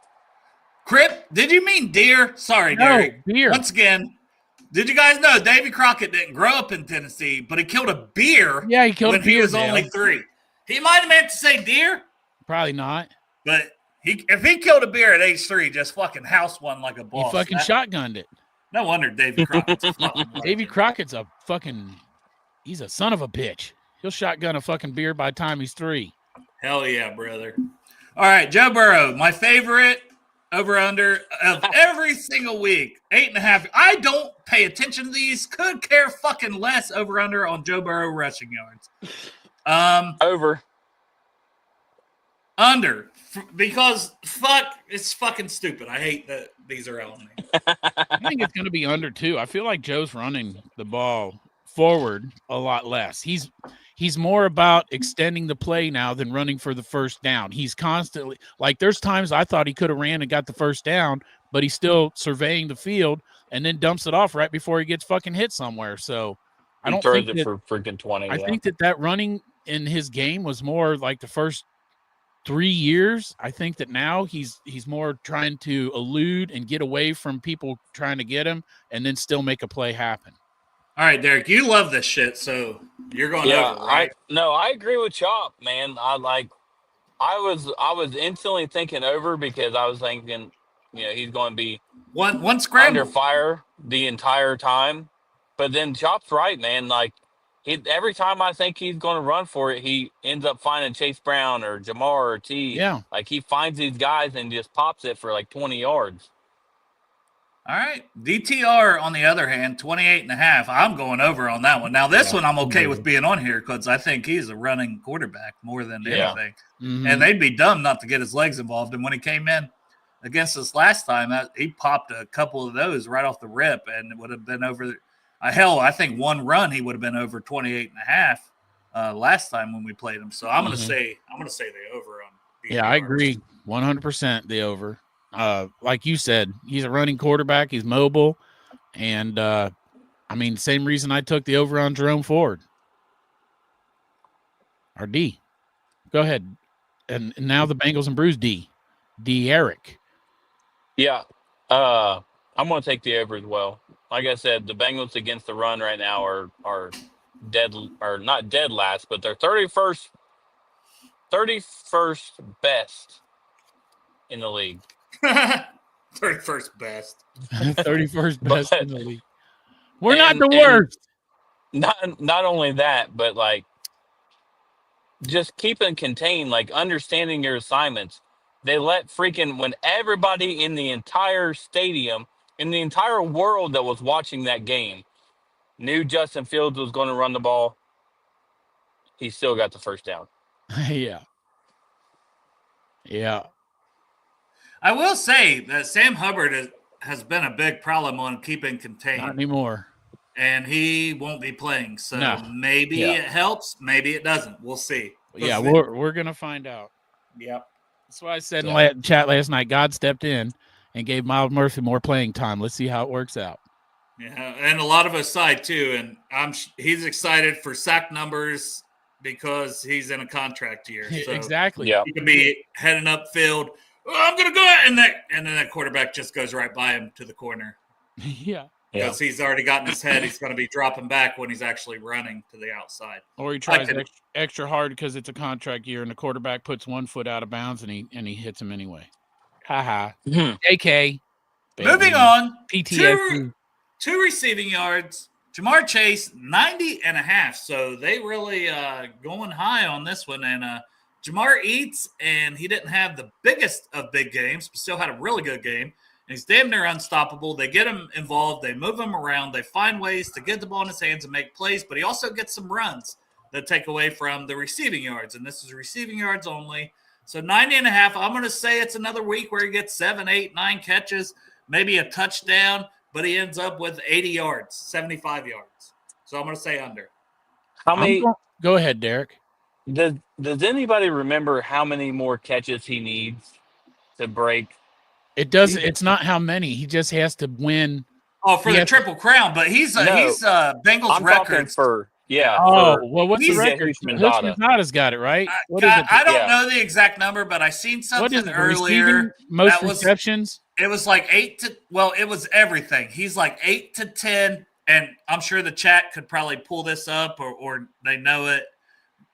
Crip, did you mean deer? Sorry, Derek. Deer. Once again, did you guys know Davy Crockett didn't grow up in Tennessee, but he killed a beer he killed when a beer, he was only 3. He might have meant to say deer. Probably not. But if he killed a beer at age 3, just fucking house one like a boss. He fucking shotgunned it. No wonder Davy Crockett's a fucking Davy Crockett's a fucking – he's a son of a bitch. He'll shotgun a fucking beer by the time he's 3. Hell yeah, brother. All right, Joe Burrow, my favorite over-under of every single week, 8.5. I don't pay attention to these. Could care fucking less over-under on Joe Burrow rushing yards. Over. Under. Because it's fucking stupid. I hate that these are on me. I think it's going to be under, too. I feel like Joe's running the ball forward a lot less. He's more about extending the play now than running for the first down. He's constantly like there's times I thought he could have ran and got the first down, but he's still surveying the field and then dumps it off right before he gets fucking hit somewhere. So I don't think it for freaking 20. I think that running in his game was more like the first 3 years. I think that now he's more trying to elude and get away from people trying to get him and then still make a play happen. All right, Derek, you love this shit, so you're going over, right? I agree with Chop, man. I was instantly thinking over because I was thinking, he's going to be one scramble under fire the entire time. But then Chop's right, man. Like every time I think he's going to run for it, he ends up finding Chase Brown or Jamar or T. Yeah, like he finds these guys and just pops it for like 20 yards. All right. DTR, on the other hand, 28.5. I'm going over on that one. Now, this one I'm okay with being on here because I think he's a running quarterback more than anything. Mm-hmm. And they'd be dumb not to get his legs involved. And when he came in against us last time, he popped a couple of those right off the rip and it would have been over. I think one run he would have been over 28.5 last time when we played him. So I'm going to say the over on DTR. Yeah, I agree 100% the over. Like you said, he's a running quarterback. He's mobile. And, same reason I took the over on Jerome Ford. Or D. Go ahead. And now the Bengals and Brews D. D. Eric. Yeah. I'm going to take the over as well. Like I said, the Bengals against the run right now are dead, or not dead last, but they're 31st best in the league. 31st best. 31st best in the league. We're not the worst. Not only that, but like just keeping contained, like understanding your assignments. They let when everybody in the entire stadium, in the entire world that was watching that game, knew Justin Fields was going to run the ball, he still got the first down. Yeah. I will say that Sam Hubbard has been a big problem on keeping contained. Not anymore. And he won't be playing. So No. maybe it helps. Maybe it doesn't. We'll see. Yeah, we're going to find out. Yep. That's why I said in the chat last night, God stepped in and gave Miles Murphy more playing time. Let's see how it works out. Yeah, and a lot of us side too. And he's excited for sack numbers because he's in a contract year. So exactly. He could be heading upfield. Oh, I'm going to go, and then that quarterback just goes right by him to the corner. Yeah. Because he's already got in his head he's going to be dropping back when he's actually running to the outside. Or he tries extra hard because it's a contract year and the quarterback puts 1 foot out of bounds and he hits him anyway. Ha. AK. Moving on. PTSD. Two receiving yards. Jamar Chase, 90.5. So they really going high on this one. And Jamar eats, and he didn't have the biggest of big games, but still had a really good game. He's damn near unstoppable. They get him involved. They move him around. They find ways to get the ball in his hands and make plays, but he also gets some runs that take away from the receiving yards, and this is receiving yards only. So 90.5, I'm going to say it's another week where he gets 7, 8, 9 catches, maybe a touchdown, but he ends up with 80 yards, 75 yards. So I'm going to say under. How many? Go ahead, Derek. Does anybody remember how many more catches he needs to break? It doesn't. It's not how many. He just has to win. Oh, for the Triple Crown, but he's Bengals records for well, what's the record? Hushmanzada's got it, right? What is it? I don't know the exact number, but I seen something earlier. Most receptions. It was like 8 to. Well, it was everything. He's like 8 to 10, and I'm sure the chat could probably pull this up, or they know it.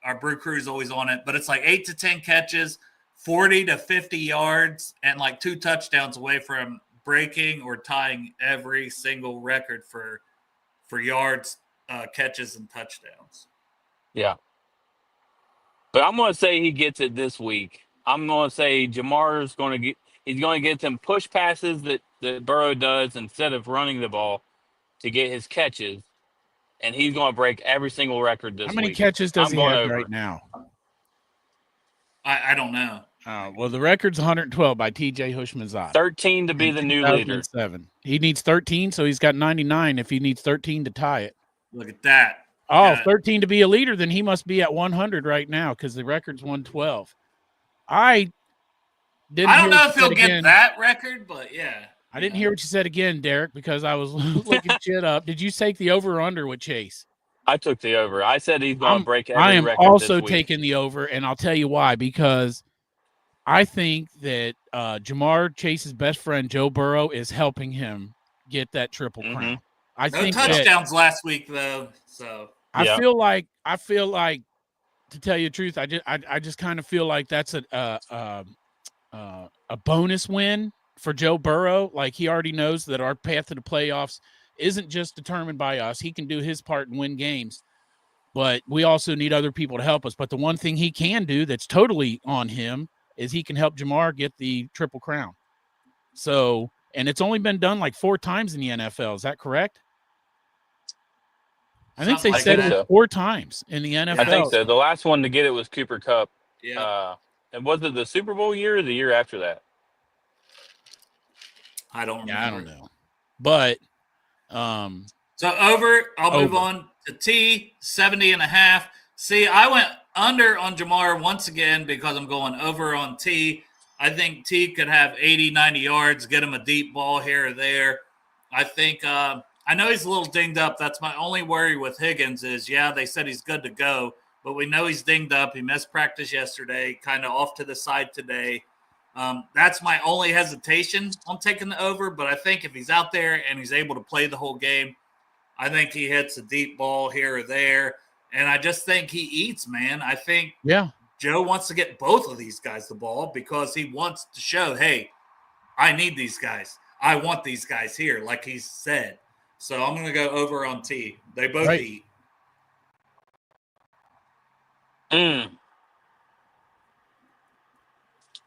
Our brew crew is always on it, but it's like 8 to 10 catches. 40 to 50 yards and like 2 touchdowns away from breaking or tying every single record for yards, catches, and touchdowns. Yeah. But I'm going to say he gets it this week. I'm going to say Jamar's going to get some push passes that Burrow does instead of running the ball to get his catches. And he's going to break every single record this week. How many catches does he have right now? I don't know. Well, the record's 112 by TJ Hushmanzada. 13 to be the new leader. He needs 13, so he's got 99 if he needs 13 to tie it. Look at that. Oh, 13 to be a leader, then he must be at 100 right now because the record's 112. I don't know if he'll get that record, but yeah. I didn't hear what you said again, Derek, because I was looking shit up. Did you take the over or under with Chase? I took the over. I said he's going to break every record. I am also taking the over, and I'll tell you why. Because I think that Jamar Chase's best friend Joe Burrow is helping him get that triple crown. I think touchdowns last week though, so I feel like to tell you the truth, I just kind of feel like that's a bonus win for Joe Burrow. Like he already knows that our path to the playoffs isn't just determined by us. He can do his part and win games, but we also need other people to help us. But the one thing he can do that's totally on him is he can help Jamar get the triple crown. So, and it's only been done like 4 times in the NFL. Is that correct? I think they said it was 4 times in the NFL. I think so. The last one to get it was Cooper Kupp. Yeah. And was it the Super Bowl year or the year after that? I don't remember. I don't know. But so over, I'll move on to T, 70.5. See, I went under on Jamar once again because I'm going over on T. I think T could have 80, 90 yards, get him a deep ball here or there. I think I know he's a little dinged up. That's my only worry with Higgins is, they said he's good to go, but we know he's dinged up. He missed practice yesterday, kind of off to the side today. That's my only hesitation on taking the over, but I think if he's out there and he's able to play the whole game, I think he hits a deep ball here or there. And I just think he eats, man. I think Joe wants to get both of these guys the ball because he wants to show, hey, I need these guys. I want these guys here, like he said. So I'm going to go over on T. They both eat.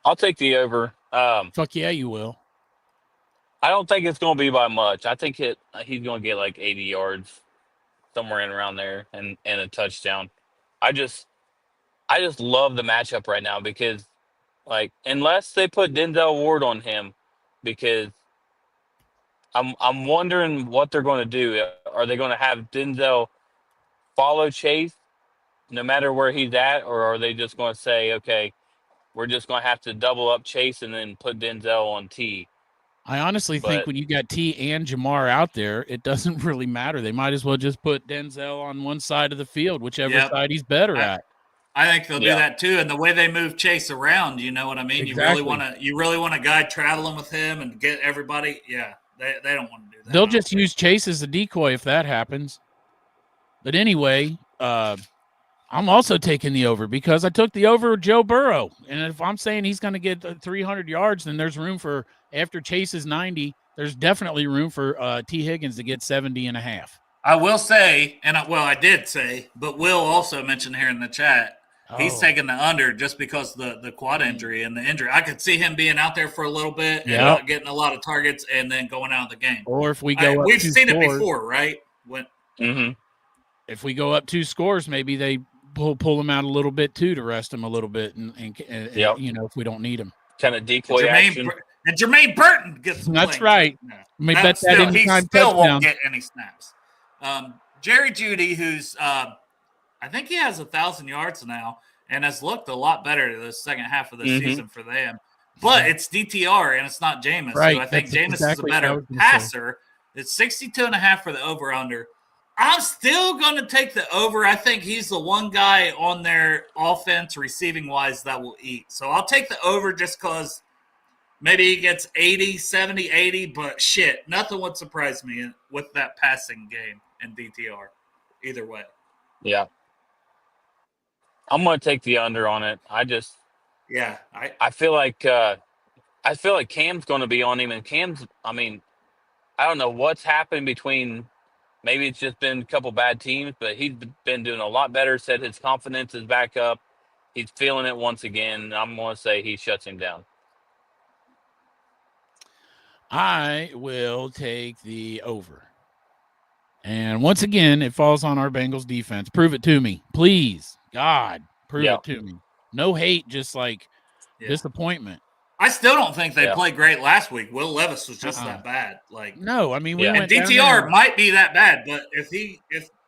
I'll take the over. Fuck yeah, you will. I don't think it's going to be by much. I think he's going to get like 80 yards, somewhere in around there, and a touchdown. I just love the matchup right now because Like, unless they put Denzel Ward on him, because I'm wondering what they're going to do. Are they going to have Denzel follow Chase no matter where he's at, or are they just going to say, okay, we're just going to have to double up Chase and then put Denzel on T? I honestly think But when you got T and Jamar out there, it doesn't really matter. They might as well just put Denzel on one side of the field, whichever Yep. side he's better at. I think they'll do that too, and the way they move Chase around, you know what I mean. Exactly. You really want a guy traveling with him and get everybody. Yeah, they don't want to do that. They'll just use Chase as a decoy if that happens. But anyway, I'm also taking the over because I took the over Joe Burrow, and if I'm saying he's going to get 300 yards, then there's room for after Chase is 90. There's definitely room for T. Higgins to get 70 and a half. I will say, I did say, but Will also mentioned here in the chat. He's taking the under just because the quad injury and the injury. I could see him being out there for a little bit and not getting a lot of targets and then going out of the game. Or if we go we've seen it before, right? If we go up 2 scores, maybe they pull him out a little bit too to rest him a little bit and you know, if we don't need him. Kind of decoy action. And Jermaine Burton gets some That's playing. right. No, Bet that anytime he still touchdown. won't get any snaps. Jerry Jeudy, who's I think he has 1,000 yards now and has looked a lot better the second half of the season for them. But it's DTR and it's not Jameis. Right. So I think Jameis is a what I better was gonna passer. It's 62.5 for the over-under. I'm still going to take the over. I think he's the one guy on their offense receiving-wise that will eat. So I'll take the over just because maybe he gets 80, 70, 80. But shit, nothing would surprise me with that passing game and DTR either way. Yeah. I'm going to take the under on it. I feel like Cam's going to be on him, and Cam's, I mean, I don't know what's happened between. Maybe it's just been a couple bad teams, but he's been doing a lot better. Said his confidence is back up. He's feeling it once again. I'm going to say he shuts him down. I will take the over. And once again, it falls on our Bengals defense. Prove it to me. Please. God, prove it to me. No hate, just like disappointment. I still don't think they played great last week. Will Levis was just that bad. Like no, I mean we and went DTR might be that bad, but if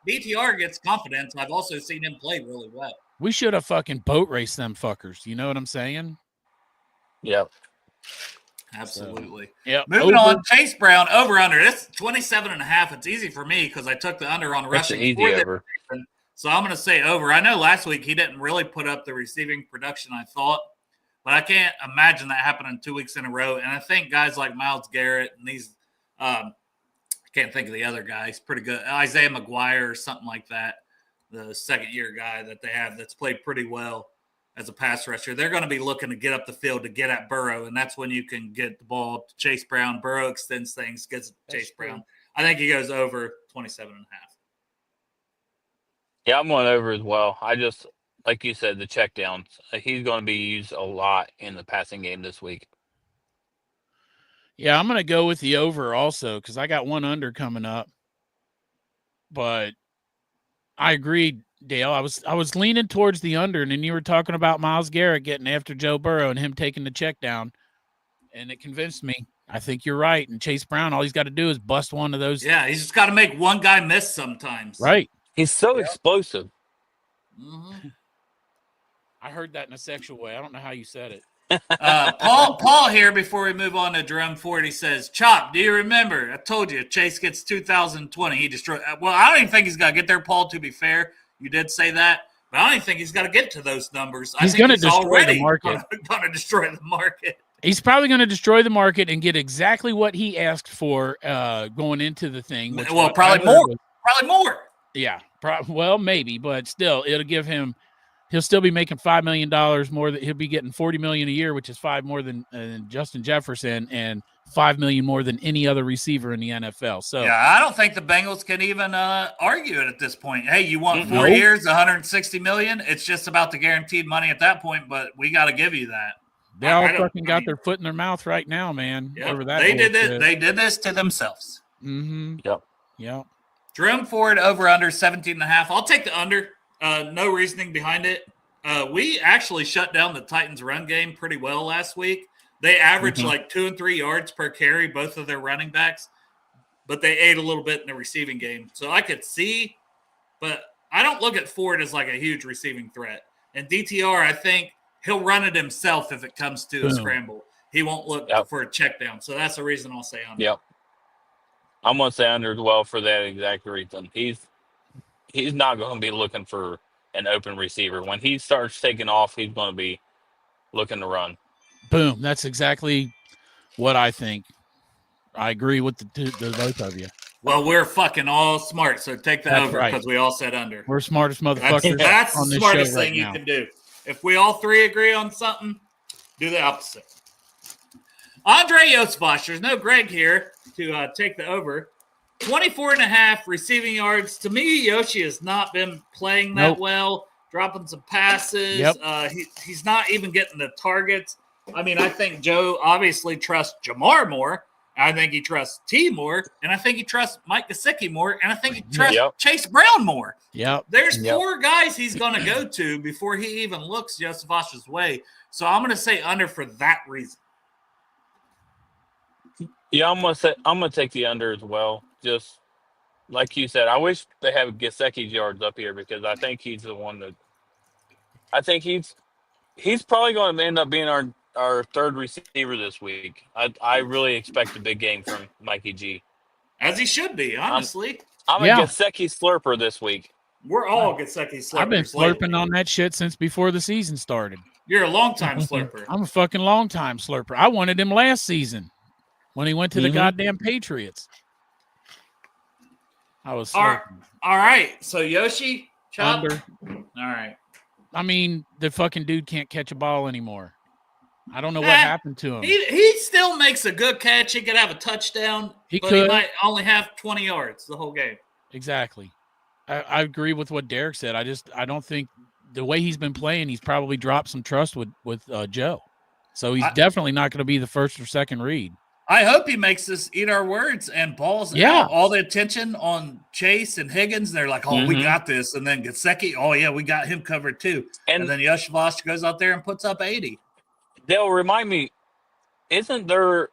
DTR gets confidence, I've also seen him play really well. We should have fucking boat raced them fuckers. You know what I'm saying? Yep. Absolutely. So, Moving on, Chase Brown over under. It's 27.5. It's easy for me because I took the under on rushing. It's an easy over. So I'm going to say over. I know last week he didn't really put up the receiving production I thought. But I can't imagine that happening 2 weeks in a row. And I think guys like Myles Garrett and these I can't think of the other guy. He's pretty good. Isaiah McGuire or something like that, the second-year guy that they have that's played pretty well as a pass rusher. They're going to be looking to get up the field to get at Burrow, and that's when you can get the ball to Chase Brown. Burrow extends things, gets Chase Brown. I think he goes over 27.5. Yeah, I'm going over as well. I just – like you said, the checkdowns. He's going to be used a lot in the passing game this week. Yeah, I'm going to go with the over also because I got one under coming up. But I agree, Dale. I was leaning towards the under, and then you were talking about Myles Garrett getting after Joe Burrow and him taking the check down, and it convinced me. I think you're right. And Chase Brown, all he's got to do is bust one of those. Yeah, he's just got to make one guy miss sometimes. Right. He's so explosive. Mm-hmm. I heard that in a sexual way. I don't know how you said it. Paul here, before we move on to Jerome Ford, he says, Chop, do you remember? I told you, Chase gets 2020. He destroyed. Well, I don't even think he's got to get there, Paul, to be fair. You did say that. But I don't even think he's got to get to those numbers. He's going to destroy the market. Going to destroy the market. He's probably going to destroy the market and get exactly what he asked for going into the thing. Well, probably more. Probably more. Yeah. Well, maybe, but still, it'll give him. He'll still be making $5 million more. He'll be getting $40 million a year, which is $5 more than Justin Jefferson, and $5 million more than any other receiver in the NFL. So yeah, I don't think the Bengals can even argue it at this point. Hey, you want 4 years, $160 million? It's just about the guaranteed money at that point, but we got to give you that. They all fucking got their foot in their mouth right now, man. Yep, over that they did it. They did this to themselves. Mm-hmm. Yep. Jerome Ford over under 17.5. I'll take the under. No reasoning behind it. We actually shut down the Titans' run game pretty well last week. They averaged like 2 and 3 yards per carry, both of their running backs, but they ate a little bit in the receiving game. So I could see, but I don't look at Ford as like a huge receiving threat. And DTR, I think he'll run it himself if it comes to a scramble. He won't look for a check down. So that's the reason I'll say under. Yep. I'm going to say under as well for that exact reason. He's not going to be looking for an open receiver. When he starts taking off, he's going to be looking to run. Boom. That's exactly what I think. I agree with the both of you. Well, we're fucking all smart, so take the over because we all said under. We're smartest motherfuckers. That's on the this smartest show right thing you now. can do. If we all three agree on something, do the opposite. Andre Yosvash, there's no Greg here to take the over. 24.5 receiving yards. To me, Yoshi has not been playing that well, dropping some passes. Yep. He's not even getting the targets. I mean, I think Joe obviously trusts Jamar more. I think he trusts T more, and I think he trusts Mike Gesicki more, and I think he trusts Chase Brown more. Yep. There's 4 guys he's going to go to before he even looks Yosevach's way. So I'm going to say under for that reason. Yeah, I'm gonna take the under as well. Just like you said, I wish they have Gesicki's yards up here because I think he's the one that. I think he's probably going to end up being our third receiver this week. I really expect a big game from Mikey G. As he should be, honestly. I'm a Gesicki slurper this week. We're all Gesicki slurpers. I've been slurping on that shit since before the season started. You're a long-time slurper. I'm a fucking long-time slurper. I wanted him last season when he went to the goddamn Patriots. I was slurping. All right. So Yoshi, Chop. Under. All right. I mean, the fucking dude can't catch a ball anymore. I don't know what happened to him. He still makes a good catch. He could have a touchdown, He might only have 20 yards the whole game. Exactly. I agree with what Derek said. I don't think the way he's been playing, he's probably dropped some trust with Joe. So he's definitely not going to be the first or second read. I hope he makes us eat our words and balls out all the attention on Chase and Higgins. They're like, oh, we got this. And then Gesicki, oh, yeah, we got him covered too. And then Yosevach goes out there and puts up 80. They'll remind me, isn't their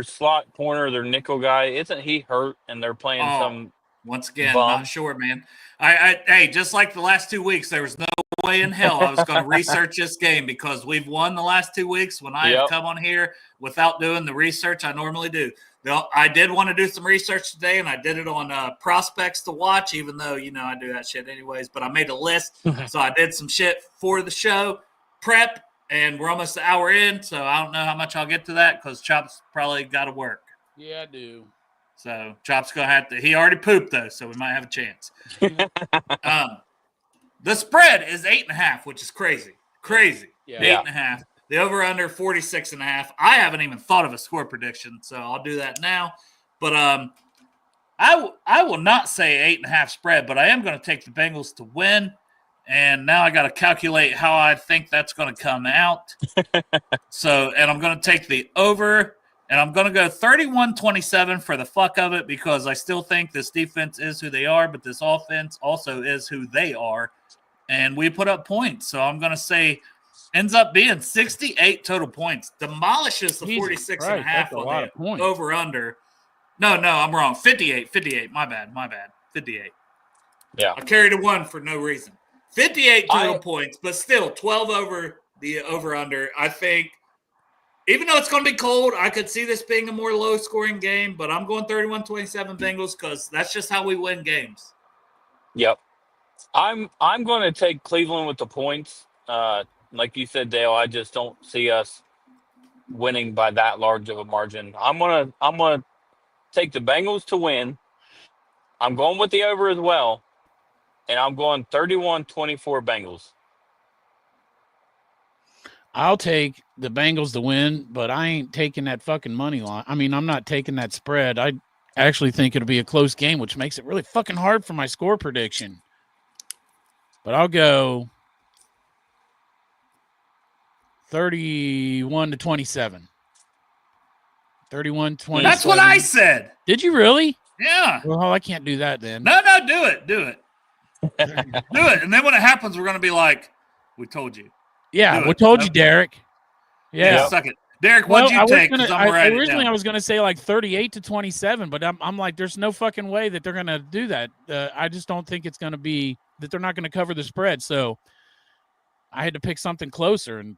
slot corner, their nickel guy, isn't he hurt and they're playing some once again, bum? Not sure, man. Hey, just like the last 2 weeks, there was no way in hell I was going to research this game because we've won the last 2 weeks when I have come on here without doing the research I normally do. I did want to do some research today, and I did it on prospects to watch, even though, I do that shit anyways. But I made a list, so I did some shit for the show, prep, and we're almost an hour in, so I don't know how much I'll get to that because Chop's probably got to work. Yeah, I do. So Chop's going to have to – he already pooped, though, so we might have a chance. The spread is 8.5, which is crazy. Crazy. Yeah. 8.5. The over-under, 46.5. I haven't even thought of a score prediction, so I'll do that now. But I will not say 8.5 spread, but I am going to take the Bengals to win. And now I got to calculate how I think that's going to come out. And I'm going to take the over, and I'm going to go 31-27 for the fuck of it because I still think this defense is who they are, but this offense also is who they are. And we put up points. So I'm going to say ends up being 68 total points. Demolishes the 46.5 on the over-under. No, I'm wrong. 58. My bad. 58. Yeah. I carried a 1 for no reason. 58 total points, but still 12 over the over-under. I think, even though it's going to be cold, I could see this being a more low-scoring game, but I'm going 31-27 Bengals because that's just how we win games. Yep. I'm going to take Cleveland with the points. Like you said, Dale, I just don't see us winning by that large of a margin. I'm gonna take the Bengals to win. I'm going with the over as well. And I'm going 31-24 Bengals. I'll take the Bengals to win, but I ain't taking that fucking money line. I mean, I'm not taking that spread. I actually think it'll be a close game, which makes it really fucking hard for my score prediction. But I'll go 31-27. 31-27. That's what I said. Did you really? Yeah. Well, I can't do that then. No, do it. Do it. And then when it happens, we're going to be like, We told you. Yeah, we told you, Derek. Yeah. Suck it. Derek, what'd you take? Originally, I was going to say like 38-27, but I'm like, there's no fucking way that they're going to do that. I just don't think it's going to be that they're not going to cover the spread. So I had to pick something closer. And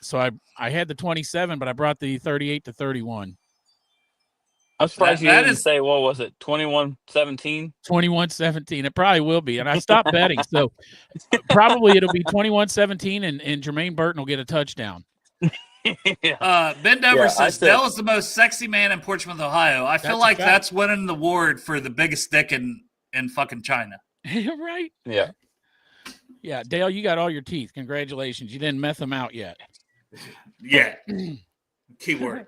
so I had the 27, but I brought the 38-31. I'm surprised you didn't say, what was it, 21-17? 21-17. It probably will be. And I stopped betting. So probably it'll be 21-17 and Jermaine Burton will get a touchdown. Bendover says Dell is the most sexy man in Portsmouth, Ohio. I feel like that's winning the award for the biggest dick in fucking China. Right? Yeah. Yeah, Dale, you got all your teeth. Congratulations. You didn't meth them out yet. Yeah. Keyword.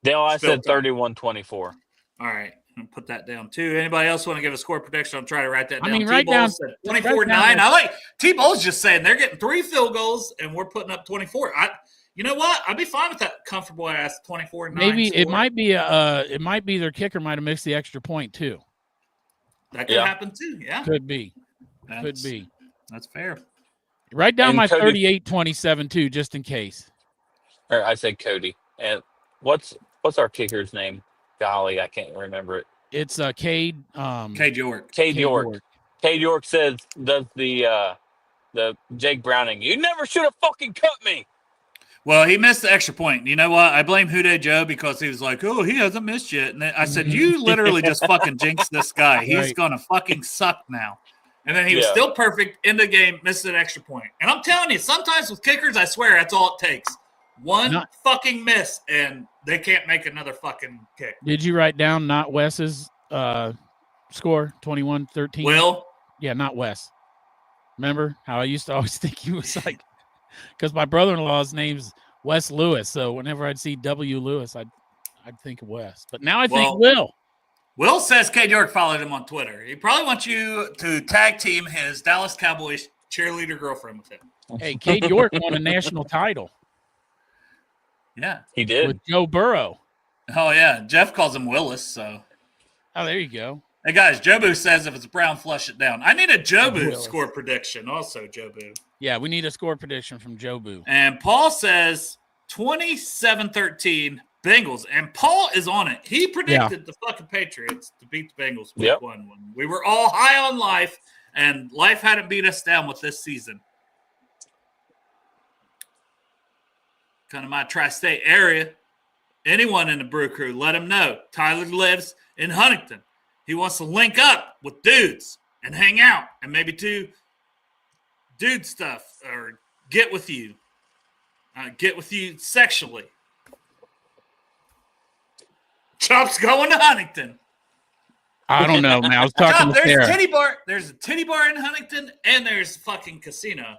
Dale, I said 31-24. All right. I'm put that down too. Anybody else want to give a score prediction? I'll try to write that down. I mean, right down 24-9. I like T-Ball's just saying they're getting 3 field goals and we're putting up 24. You know what? I'd be fine with that comfortable ass 24-9. Maybe score. It might be their kicker might have missed the extra point too. That could happen too. Yeah. Could be. That's fair. Write down my 38-27 too, just in case. Or I said Cody. And what's our kicker's name? Golly, I can't remember it. It's Cade. Cade York. Cade York. Cade York does the Jake Browning. You never should have fucking cut me. Well, he missed the extra point. You know what? I blame Hude Joe because he was like, oh, he hasn't missed yet. And I said, you literally just fucking jinxed this guy. He's going to fucking suck now. And then he was still perfect in the game, missed an extra point. And I'm telling you, sometimes with kickers, I swear, that's all it takes. One fucking miss, and they can't make another fucking kick. Did you write down not Wes's score, 21-13? Will? Yeah, not Wes. Remember how I used to always think he was like – because my brother-in-law's name's Wes Lewis, so whenever I'd see W. Lewis, I'd think of Wes. But now I think Will. Will says Cade York followed him on Twitter. He probably wants you to tag team his Dallas Cowboys cheerleader girlfriend with him. Hey, Cade York won a national title. Yeah. He did. With Joe Burrow. Oh, yeah. Jeff calls him Willis, so. Oh, there you go. Hey, guys, Jobu says if it's brown, flush it down. I need a Jobu score prediction also, Jobu. Yeah, we need a score prediction from Jobu. And Paul says 27-13 Bengals. And Paul is on it. He predicted the fucking Patriots to beat the Bengals week 1 when we were all high on life, and life hadn't beat us down with this season. Kind of my tri-state area. Anyone in the Brew Crew, let him know. Tyler lives in Huntington. He wants to link up with dudes and hang out and maybe do dude stuff or get with you sexually. Chop's going to Huntington. I don't know, man. I was talking Chop, to Sarah. There's a titty bar in Huntington, and there's a fucking casino.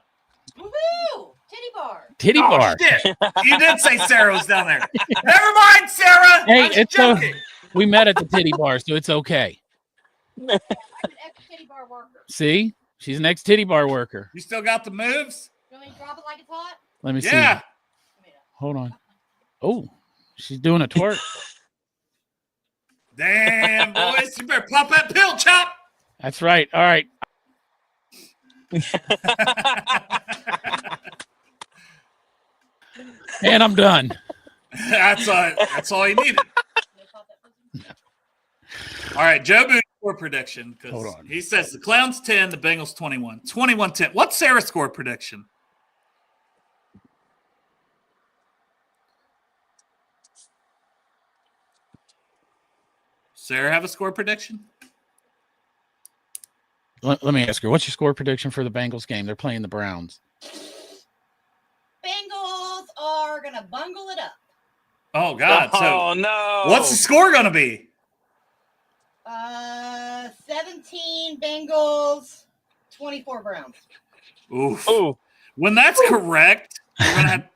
Woohoo! Titty bar. Titty bar. Shit. You did say Sarah was down there. Never mind, Sarah. Hey, it's joking. We met at the titty bar, so it's okay. I'm an ex-titty bar worker. See? She's an ex-titty bar worker. You still got the moves? You want me to drop it like it's hot? Let me see. Yeah. Hold on. Oh, she's doing a twerk. Damn, boys. You better pop that pill, Chop. That's right. All right. And I'm done. That's all you needed. All right, Jobu score prediction because he says the Clowns 10, the Bengals 21. 21-10. What's Sarah's score prediction? Sarah have a score prediction? Let me ask her, what's your score prediction for the Bengals game? They're playing the Browns. Bengals are going to bungle it up. Oh, God. Oh, no. What's the score going to be? 17 Bengals, 24 Browns. Oof. Ooh. When that's correct, we're going to have,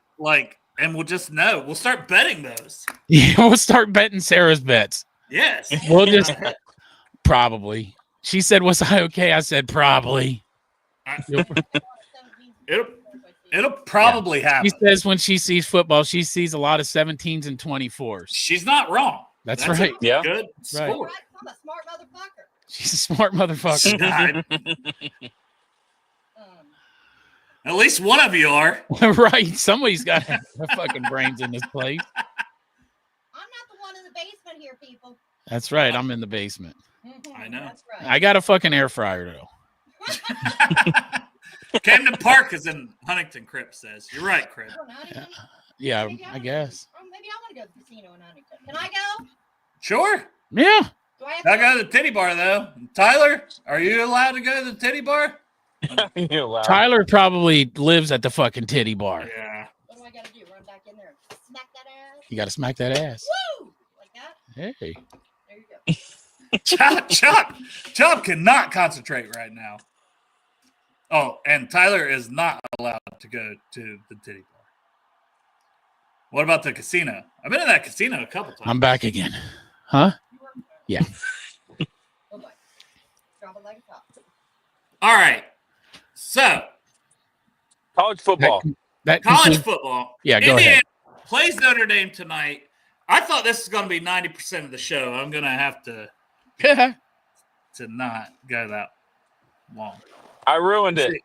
and we'll just know. We'll start betting those. Yeah, we'll start betting Sarah's bets. Yes. We'll just probably. She said, was I okay? I said, probably. It'll probably happen. She says when she sees football, she sees a lot of 17s and 24s. She's not wrong. That's right. Yeah. Good score. Right. I'm a smart motherfucker. She's a smart motherfucker. At least one of you are. Right. Somebody's got their fucking brains in this place. I'm not the one in the basement here, people. That's right. I'm in the basement. I know. That's right. I got a fucking air fryer, though. Camden Park is in Huntington, Crip says. You're right, Crip. Oh, Huntington? Yeah, Maybe I guess. Maybe I want to go to the casino in Huntington. Can I go? Sure. Yeah. Do I have I to go to the titty bar, though. Tyler, are you allowed to go to the titty bar? You're allowed. Tyler probably lives at the fucking titty bar. Yeah. What do I got to do? Run back in there and smack that ass? You got to smack that ass. Woo! Like that? Hey. There you go. Chop cannot concentrate right now. Oh, and Tyler is not allowed to go to the titty bar. What about the casino? I've been in that casino a couple times. I'm back again. Huh? You work there. Yeah. Bye-bye. Drop it like a top. All right. So, College football. That college concludes- football. Yeah, go Indiana ahead. plays Notre Dame tonight. I thought this was going to be 90% of the show. I'm going to have to not go that long. I ruined it.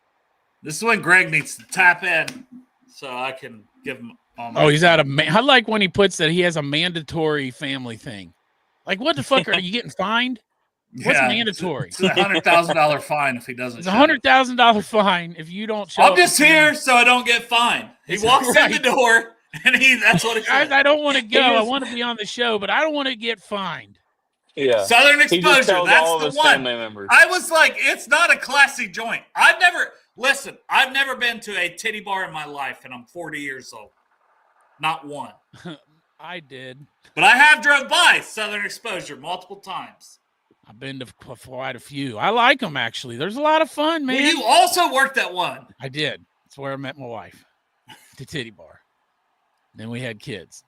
This is when Greg needs to tap in so I can give him all my. Oh, he's out of. I like when he puts that he has a mandatory family thing. Like, what the fuck are you getting fined? What's mandatory? It's $100,000 fine if he doesn't. It's $100,000 fine if you don't show up. I'm just here so I don't get fined. He walks in the door and that's what it Guys, says. I don't want to go. I want to be on the show, but I don't want to get fined. Yeah. Southern He just Exposure. tells That's all of the his one. family members. I was like, it's not a classy joint. I've never been to a titty bar in my life, and I'm 40 years old. Not one. I did. But I have drove by Southern Exposure multiple times. I've been to quite a few. I like them, actually. There's a lot of fun, man. Well, you also worked at one. I did. That's where I met my wife. The titty bar. Then we had kids.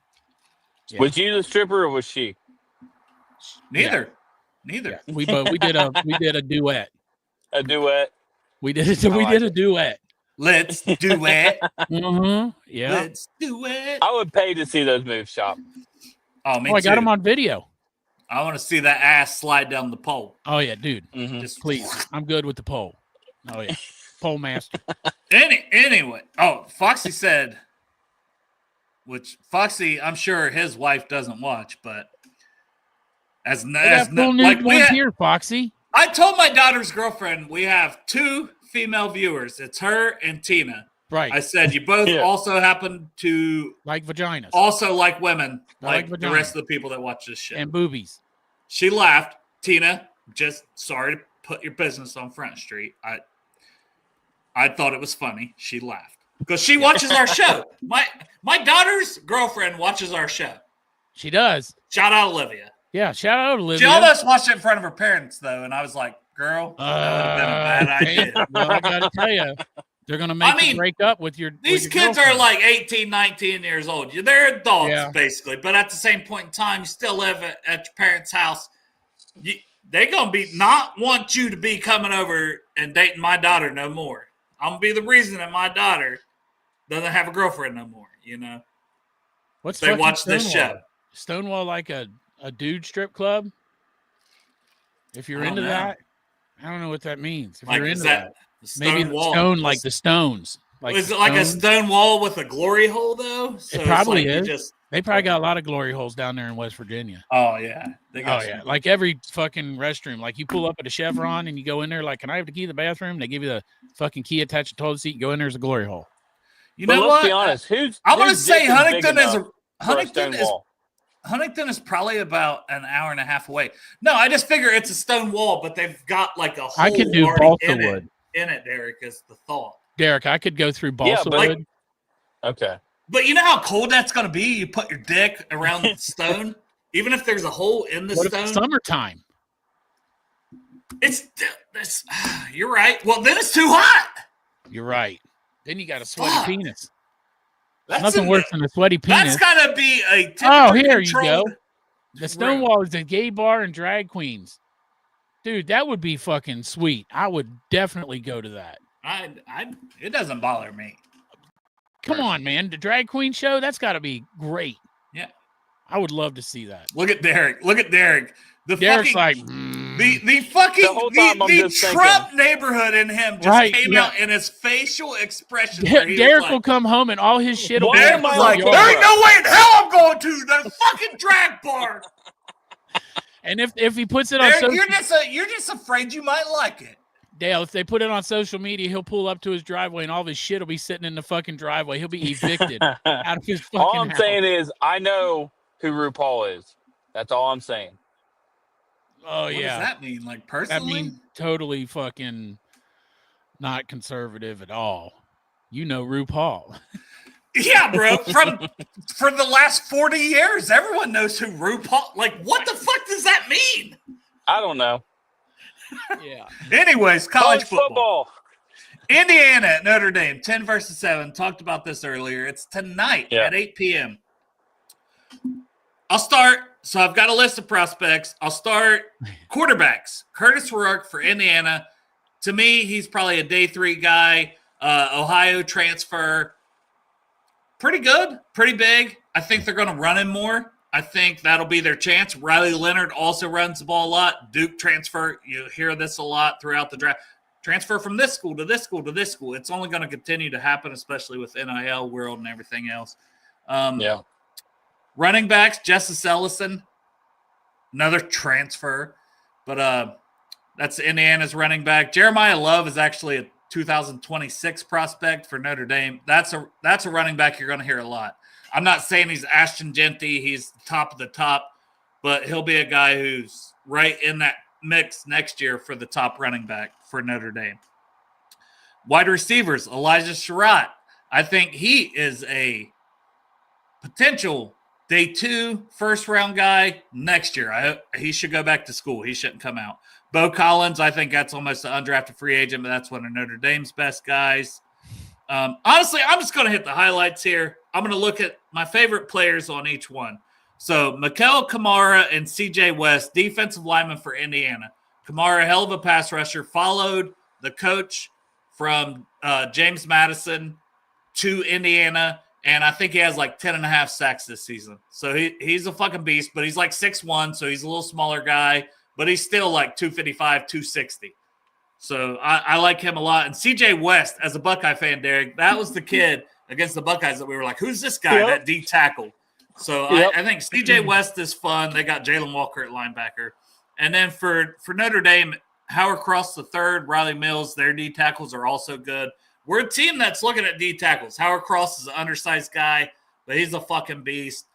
Yeah. Was you the stripper or was she? Neither. Yeah. We did a duet. A duet. We did a duet. Let's do it. Mm-hmm. Yeah. Let's do it. I would pay to see those moves, Shop. Oh, me I too. got them on video. I want to see that ass slide down the pole. Oh yeah, dude. Mm-hmm. Just Please. I'm good with the pole. Oh yeah. Pole master. Anyway. Oh, Foxy said, which Foxy, I'm sure his wife doesn't watch, but Full nude ones here, Foxy. I told my daughter's girlfriend we have 2 female viewers. It's her and Tina. Right. I said you both also happen to like vaginas. also like women, like like the rest of the people that watch this show. And boobies. She laughed. Tina, just sorry to put your business on Front Street. I thought it was funny. She laughed because she watches our show. My daughter's girlfriend watches our show. She does. Shout out Olivia. Yeah, shout out Olivia. She almost watched it in front of her parents though, and I was like, "Girl, that would have been a bad idea." Well, I gotta tell you, they're gonna make you break up with your. These with your kids are girlfriend. like 18, 19 years old. They're adults, Yeah. basically. But at the same point in time, you still live at your parents' house. They're going to not want you to be coming over and dating my daughter no more. I'm going to be the reason that my daughter doesn't have a girlfriend no more, you know? What's they fucking watch this Stonewall? show. Stonewall like a dude strip club? If you're I don't into know. that, I don't know what that means. If Like, you're is into that, the maybe the wall? stone like the Stones. Like is the it like a Stones? stone wall with a glory hole, though? So It probably it's like is. you just, They probably got a lot of glory holes down there in West Virginia. oh, yeah. They Oh got yeah, some- like every fucking restroom. Like you pull up at a Chevron and you go in there. Like, can I have the key to the bathroom? They give you the fucking key attached to the toilet seat. You go in there's a glory hole. You But know let's what? be honest. Who's I'm going to whose say dick is big Huntington is enough a for a stone wall? Huntington is probably about an hour and a half away. No, I just figure it's a stone wall, but they've got like a hole I could do already balsa in wood. it, Derek, is the thought. Derek, I could go through Yeah, balsa but- wood. Okay. But you know how cold that's going to be? You put your dick around the stone, even if there's a hole in the What if stone. it's summertime? It's you're right. Well, then it's too hot. You're right. Then you got a sweaty Fuck. penis. That's Nothing worse than a sweady penis. That's got to be a Oh, here you temperature-controlled- go. The Stonewall is a gay bar and drag queens. Dude, that would be fucking sweet. I would definitely go to that. It doesn't bother me. Come on, man. The drag queen show, that's got to be great. Yeah. I would love to see that. Look at Derek. The Derek's fucking, like, The fucking The whole time I'm the just Trump neighborhood in him just came out in his facial expression. Derek will come home and all his shit will be Why in am the I front like, yard. there ain't no way in hell I'm going to the fucking drag bar. And if he puts it on social, you're just afraid you might like it. Dale, if they put it on social media, he'll pull up to his driveway and all of his shit will be sitting in the fucking driveway. He'll be evicted out of his fucking all I'm house. saying is, I know who RuPaul is. That's all I'm saying. Oh, What yeah. does that mean? Like, That personally? means totally fucking not conservative at all. You know RuPaul. Yeah, bro. For the last 40 years, everyone knows who RuPaul. Like, what the fuck does that mean? I don't know. Yeah. Anyways, college football. Indiana at Notre Dame, 10 versus 7. Talked about this earlier. It's tonight at 8 p.m. I'll start. So I've got a list of prospects. I'll start quarterbacks. Curtis Rourke for Indiana. To me, he's probably a day 3 guy. Ohio transfer. Pretty good. Pretty big. I think they're going to run him more. I think that'll be their chance. Riley Leonard also runs the ball a lot. Duke transfer. You hear this a lot throughout the draft. Transfer from this school to this school to this school. It's only going to continue to happen, especially with NIL world and everything else. Running backs, Justice Ellison, another transfer. But that's Indiana's running back. Jeremiah Love is actually a 2026 prospect for Notre Dame. That's a running back you're going to hear a lot. I'm not saying he's Ashton Genty. He's top of the top, but he'll be a guy who's right in that mix next year for the top running back for Notre Dame. Wide receivers, Elijah Sherratt. I think he is a potential day 2 first-round guy next year. He should go back to school. He shouldn't come out. Bo Collins, I think that's almost an undrafted free agent, but that's one of Notre Dame's best guys. Honestly, I'm just going to hit the highlights here. I'm going to look at my favorite players on each one. So, Mikael Kamara and CJ West, defensive lineman for Indiana. Kamara, hell of a pass rusher, followed the coach from James Madison to Indiana, and I think he has like 10.5 sacks this season. So he's a fucking beast, but he's like 6'1", so he's a little smaller guy, but he's still like 255, 260. So I like him a lot. And CJ West, as a Buckeye fan, Derek, that was the kid against the Buckeyes that we were like, who's this guy, that D tackle? So I think CJ West is fun. They got Jalen Walker at linebacker. And then for Notre Dame, Howard Cross III, Riley Mills, their D tackles are also good. We're a team that's looking at D tackles. Howard Cross is an undersized guy, but he's a fucking beast.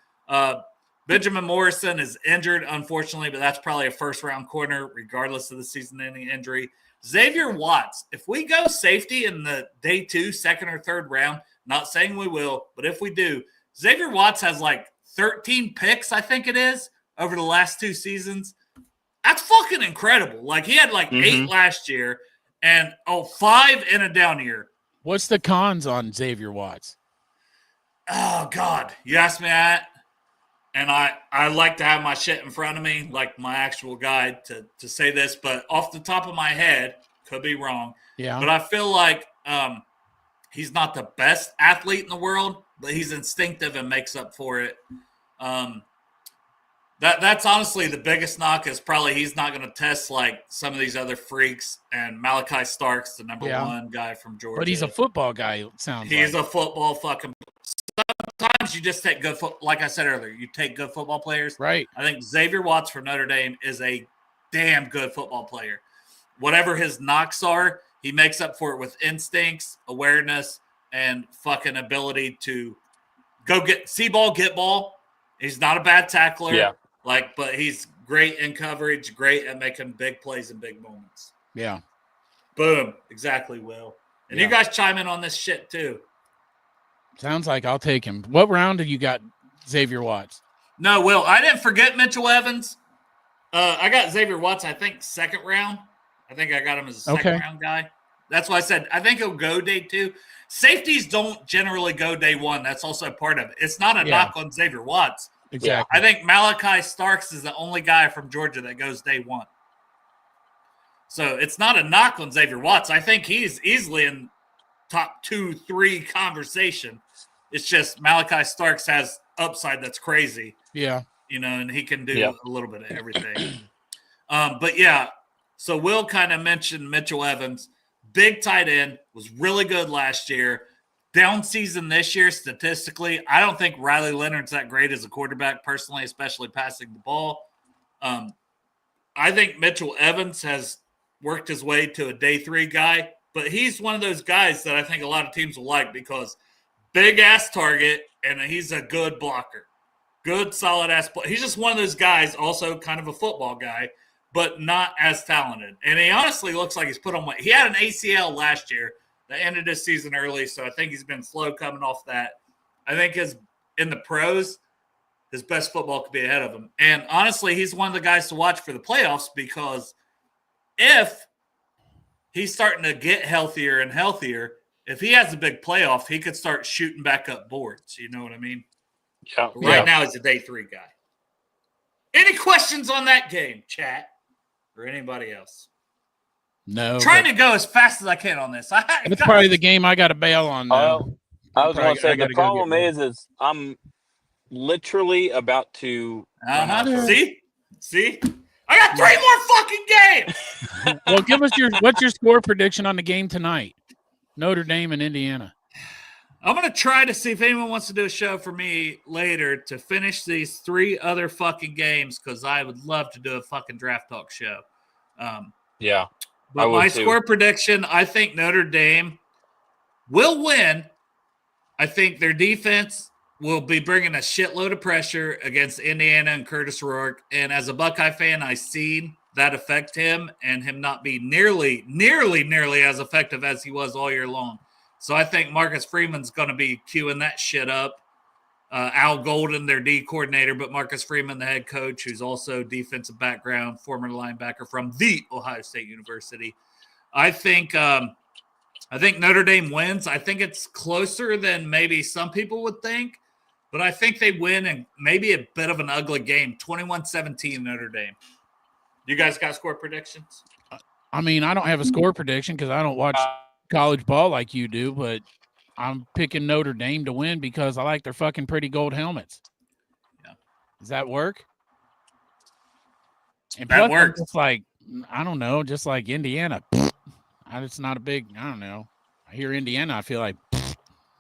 Benjamin Morrison is injured, unfortunately, but that's probably a first-round corner, regardless of the season-ending injury. Xavier Watts, if we go safety in the day 2, second or third round, not saying we will, but if we do, Xavier Watts has like 13 picks, I think it is, over the last 2 seasons. That's fucking incredible. Like, he had like 8 last year and 5 in a down year. What's the cons on Xavier Watts? Oh, God. You asked me that, and I like to have my shit in front of me, like my actual guide to say this, but off the top of my head, could be wrong. Yeah. But I feel like he's not the best athlete in the world, but he's instinctive and makes up for it. That's honestly the biggest knock is probably he's not going to test like some of these other freaks, and Malachi Stark's the number 1 guy from Georgia. But he's a football guy, it sounds like. He's a football fucking – sometimes you just take good – like I said earlier, you take good football players. Right. I think Xavier Watts from Notre Dame is a damn good football player. Whatever his knocks are, he makes up for it with instincts, awareness, and fucking ability to go see ball, get ball. He's not a bad tackler. Yeah. But he's great in coverage, great at making big plays in big moments. Yeah. Boom. Exactly, Will. And you guys chime in on this shit too. Sounds like I'll take him. What round have you got Xavier Watts? No, Will, I didn't forget Mitchell Evans. I got Xavier Watts, I think, second round. I think I got him as a second round guy. That's why I said I think he'll go day 2. Safeties don't generally go day 1. That's also part of it. It's not a knock on Xavier Watts. Exactly. I think Malachi Starks is the only guy from Georgia that goes day 1. So it's not a knock on Xavier Watts. I think he's easily in top 2, 3 conversation. It's just Malachi Starks has upside that's crazy. Yeah. And he can do a little bit of everything. But yeah, so Will kind of mentioned Mitchell Evans. Big tight end, was really good last year. Down season this year, statistically, I don't think Riley Leonard's that great as a quarterback, personally, especially passing the ball. I think Mitchell Evans has worked his way to a day 3 guy, but he's one of those guys that I think a lot of teams will like because big-ass target, and he's a good blocker. Good, solid-ass – he's just one of those guys, also kind of a football guy, but not as talented. And he honestly looks like he's put on weight. He had an ACL last year that ended his season early, so I think he's been slow coming off that. I think in the pros, his best football could be ahead of him. And honestly, he's one of the guys to watch for the playoffs because if he's starting to get healthier and healthier, if he has a big playoff, he could start shooting back up boards. You know what I mean? Yeah. But right now, he's a day 3 guy. Any questions on that game, chat, or anybody else? No. Trying to go as fast as I can on this. That's probably the game I got to bail on now. I was going to say, the problem is I'm literally about to. See? I got 3 more fucking games. Well, give us what's your score prediction on the game tonight? Notre Dame and Indiana. I'm going to try to see if anyone wants to do a show for me later to finish these 3 other fucking games because I would love to do a fucking draft talk show. Yeah. But my score prediction, I think Notre Dame will win. I think their defense will be bringing a shitload of pressure against Indiana and Curtis Rourke. And as a Buckeye fan, I've seen that affect him and him not be nearly as effective as he was all year long. So I think Marcus Freeman's going to be queuing that shit up. Al Golden, their D coordinator, but Marcus Freeman, the head coach, who's also defensive background, former linebacker from the Ohio State University. I think Notre Dame wins. I think it's closer than maybe some people would think, but I think they win and maybe a bit of an ugly game, 21-17 Notre Dame. You guys got score predictions? I mean, I don't have a score prediction because I don't watch college ball like you do, but I'm picking Notre Dame to win because I like their fucking pretty gold helmets. Yeah. Does that work? And that works. Just like, I don't know, just like Indiana. It's not a big, I don't know. I hear Indiana, I feel like,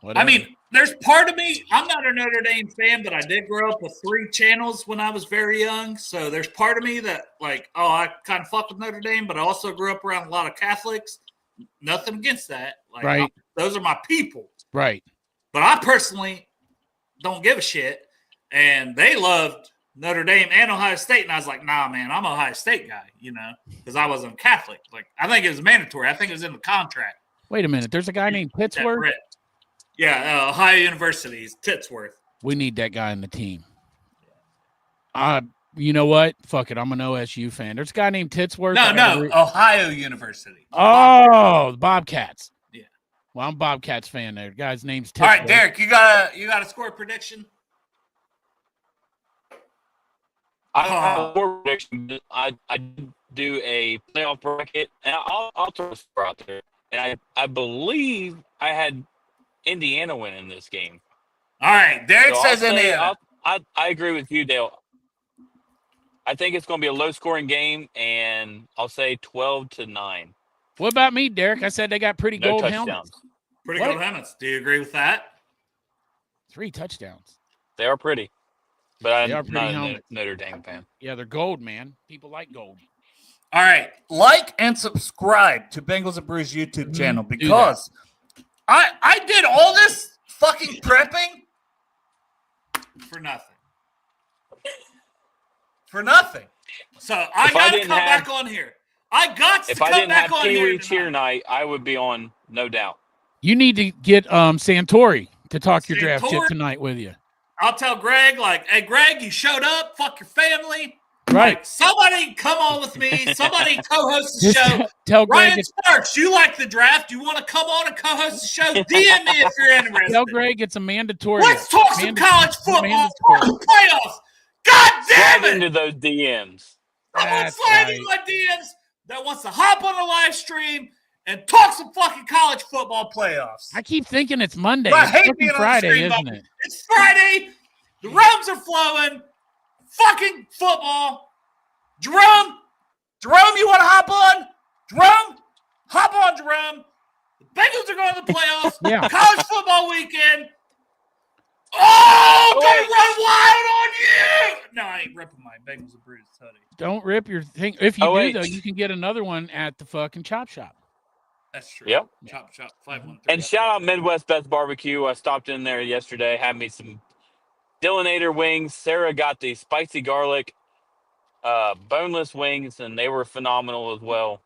whatever. I mean, there's part of me, I'm not a Notre Dame fan, but I did grow up with 3 channels when I was very young. So there's part of me that like, oh, I kind of fuck with Notre Dame, but I also grew up around a lot of Catholics. Nothing against that. Like, right. Those are my people. Right. But I personally don't give a shit. And they loved Notre Dame and Ohio State. And I was like, nah, man, I'm an Ohio State guy, because I wasn't Catholic. Like, I think it was mandatory. I think it was in the contract. Wait a minute. There's a guy named Pittsworth? Yeah, Ohio University's Titsworth. We need that guy in the team. You know what? Fuck it. I'm an OSU fan. There's a guy named Titsworth. No, Ohio University. Oh, the Bobcats. Yeah. Well, I'm a Bobcats fan there. The guy's name's Titsworth. All right, Derek, you got a score prediction? I have a score prediction. I do a playoff bracket, and I'll throw a score out there. And I believe I had Indiana winning this game. All right, Derek says Indiana. I agree with you, Dale. I think it's going to be a low-scoring game, and I'll say 12-9. What about me, Derek? I said they got pretty gold helmets. Pretty gold helmets. Do you agree with that? 3 touchdowns. They are pretty, but I'm not helmets. a Notre Dame fan. Yeah, they're gold, man. People like gold. All right, like and subscribe to Bengals and Brews YouTube channel because I did all this fucking prepping for nothing. For nothing. So I got to come back on here. I got to come back on here. If I didn't have Pee-wee cheer night, I would be on, no doubt. You need to get Santori to talk your draft shit tonight with you. I'll tell Greg, like, hey, Greg, you showed up. Fuck your family. Right. Like, somebody come on with me. Somebody co-host the show. Tell Greg Ryan Sparks, you like the draft. You want to come on and co-host the show? DM me if you're interested. Tell Greg it's a mandatory. Let's talk some college football. Playoffs. God damn it. Into those DMs. Someone slide in my DMs that wants to hop on a live stream and talk some fucking college football playoffs. I keep thinking it's Monday. I hate it's being Friday, on the isn't it? It's Friday. The Rams are flowing. Fucking football. Jerome, Jerome, you want to hop on? Jerome, hop on, Jerome. The Bengals are going to the playoffs. Yeah. College football weekend. Oh, gonna run wild on you! No, I ain't ripping my Bengals and Bruins hoodie. Don't rip your thing. If you do, though, you can get another one at the fucking Chop Shop. That's true. Yep. Chop 513. And shout out Midwest Best Barbecue. I stopped in there yesterday, had me some Dillinator wings. Sarah got the spicy garlic, boneless wings, and they were phenomenal as well.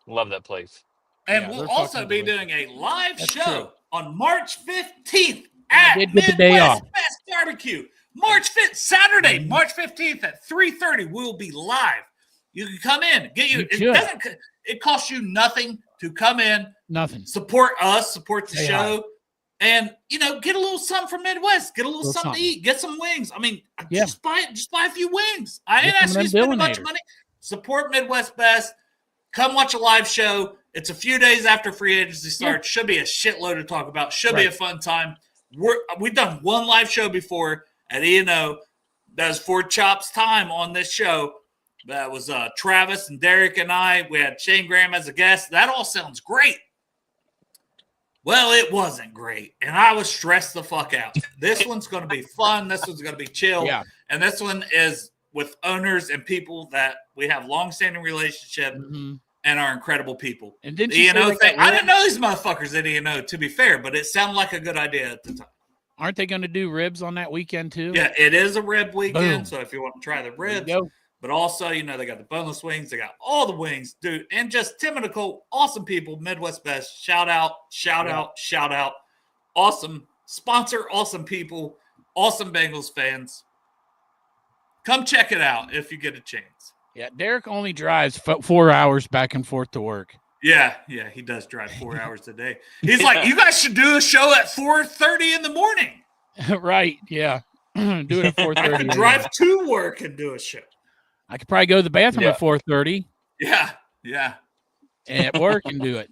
Love that place. And we'll also be doing a live show true. on March 15th at Midwest Best Barbecue. March 5th, Saturday, March 15th at 3:30. We'll be live. You can come in, it costs you nothing to come in. Nothing. Support us, support the show. And get a little something from Midwest. Get a little something to eat. Get some wings. I mean, just buy a few wings. I ain't asking you to spend a bunch of money. Support Midwest Best. Come watch a live show. It's a few days after free agency starts. Should be a shitload to talk about. Should be a fun time. We've done one live show before at E&O. That was for Chop's time on this show. That was Travis and Derek and I. We had Shane Graham as a guest. That all sounds great. Well, it wasn't great, and I was stressed the fuck out. This one's going to be fun. This one's going to be chill. Yeah. And this one is with owners and people that we have long-standing relationship and are incredible people. And didn't you E&O thing? I didn't know these motherfuckers at E&O, to be fair, but it sounded like a good idea at the time. Aren't they going to do ribs on that weekend too? Yeah, it is a rib weekend, so if you want to try the ribs. But also, they got the boneless wings. They got all the wings, dude. And just Tim and Nicole, awesome people, Midwest Best. Shout out. Awesome sponsor, awesome people, awesome Bengals fans. Come check it out if you get a chance. Yeah, Derek only drives 4 hours back and forth to work. Yeah, he does drive 4 hours a day. He's like, you guys should do a show at 4:30 in the morning. Right, yeah. Do it at 4:30. I could drive to work and do a show. I could probably go to the bathroom at 4:30. Yeah. And at work and do it.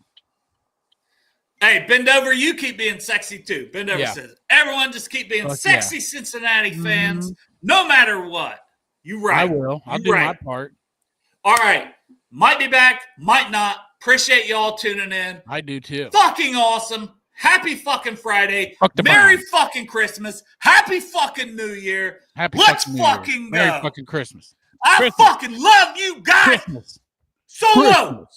Hey, Bend Over, you keep being sexy too. Bend Over says, everyone just keep being sexy Cincinnati fans, no matter what. You right. I will. I'll do my part. All right. Might be back, might not. Appreciate y'all tuning in. I do too. Fucking awesome. Happy fucking Friday. Merry fucking Christmas. Happy fucking New Year. Let's fucking go. Merry fucking Christmas. I fucking love you guys. Christmas. Solo.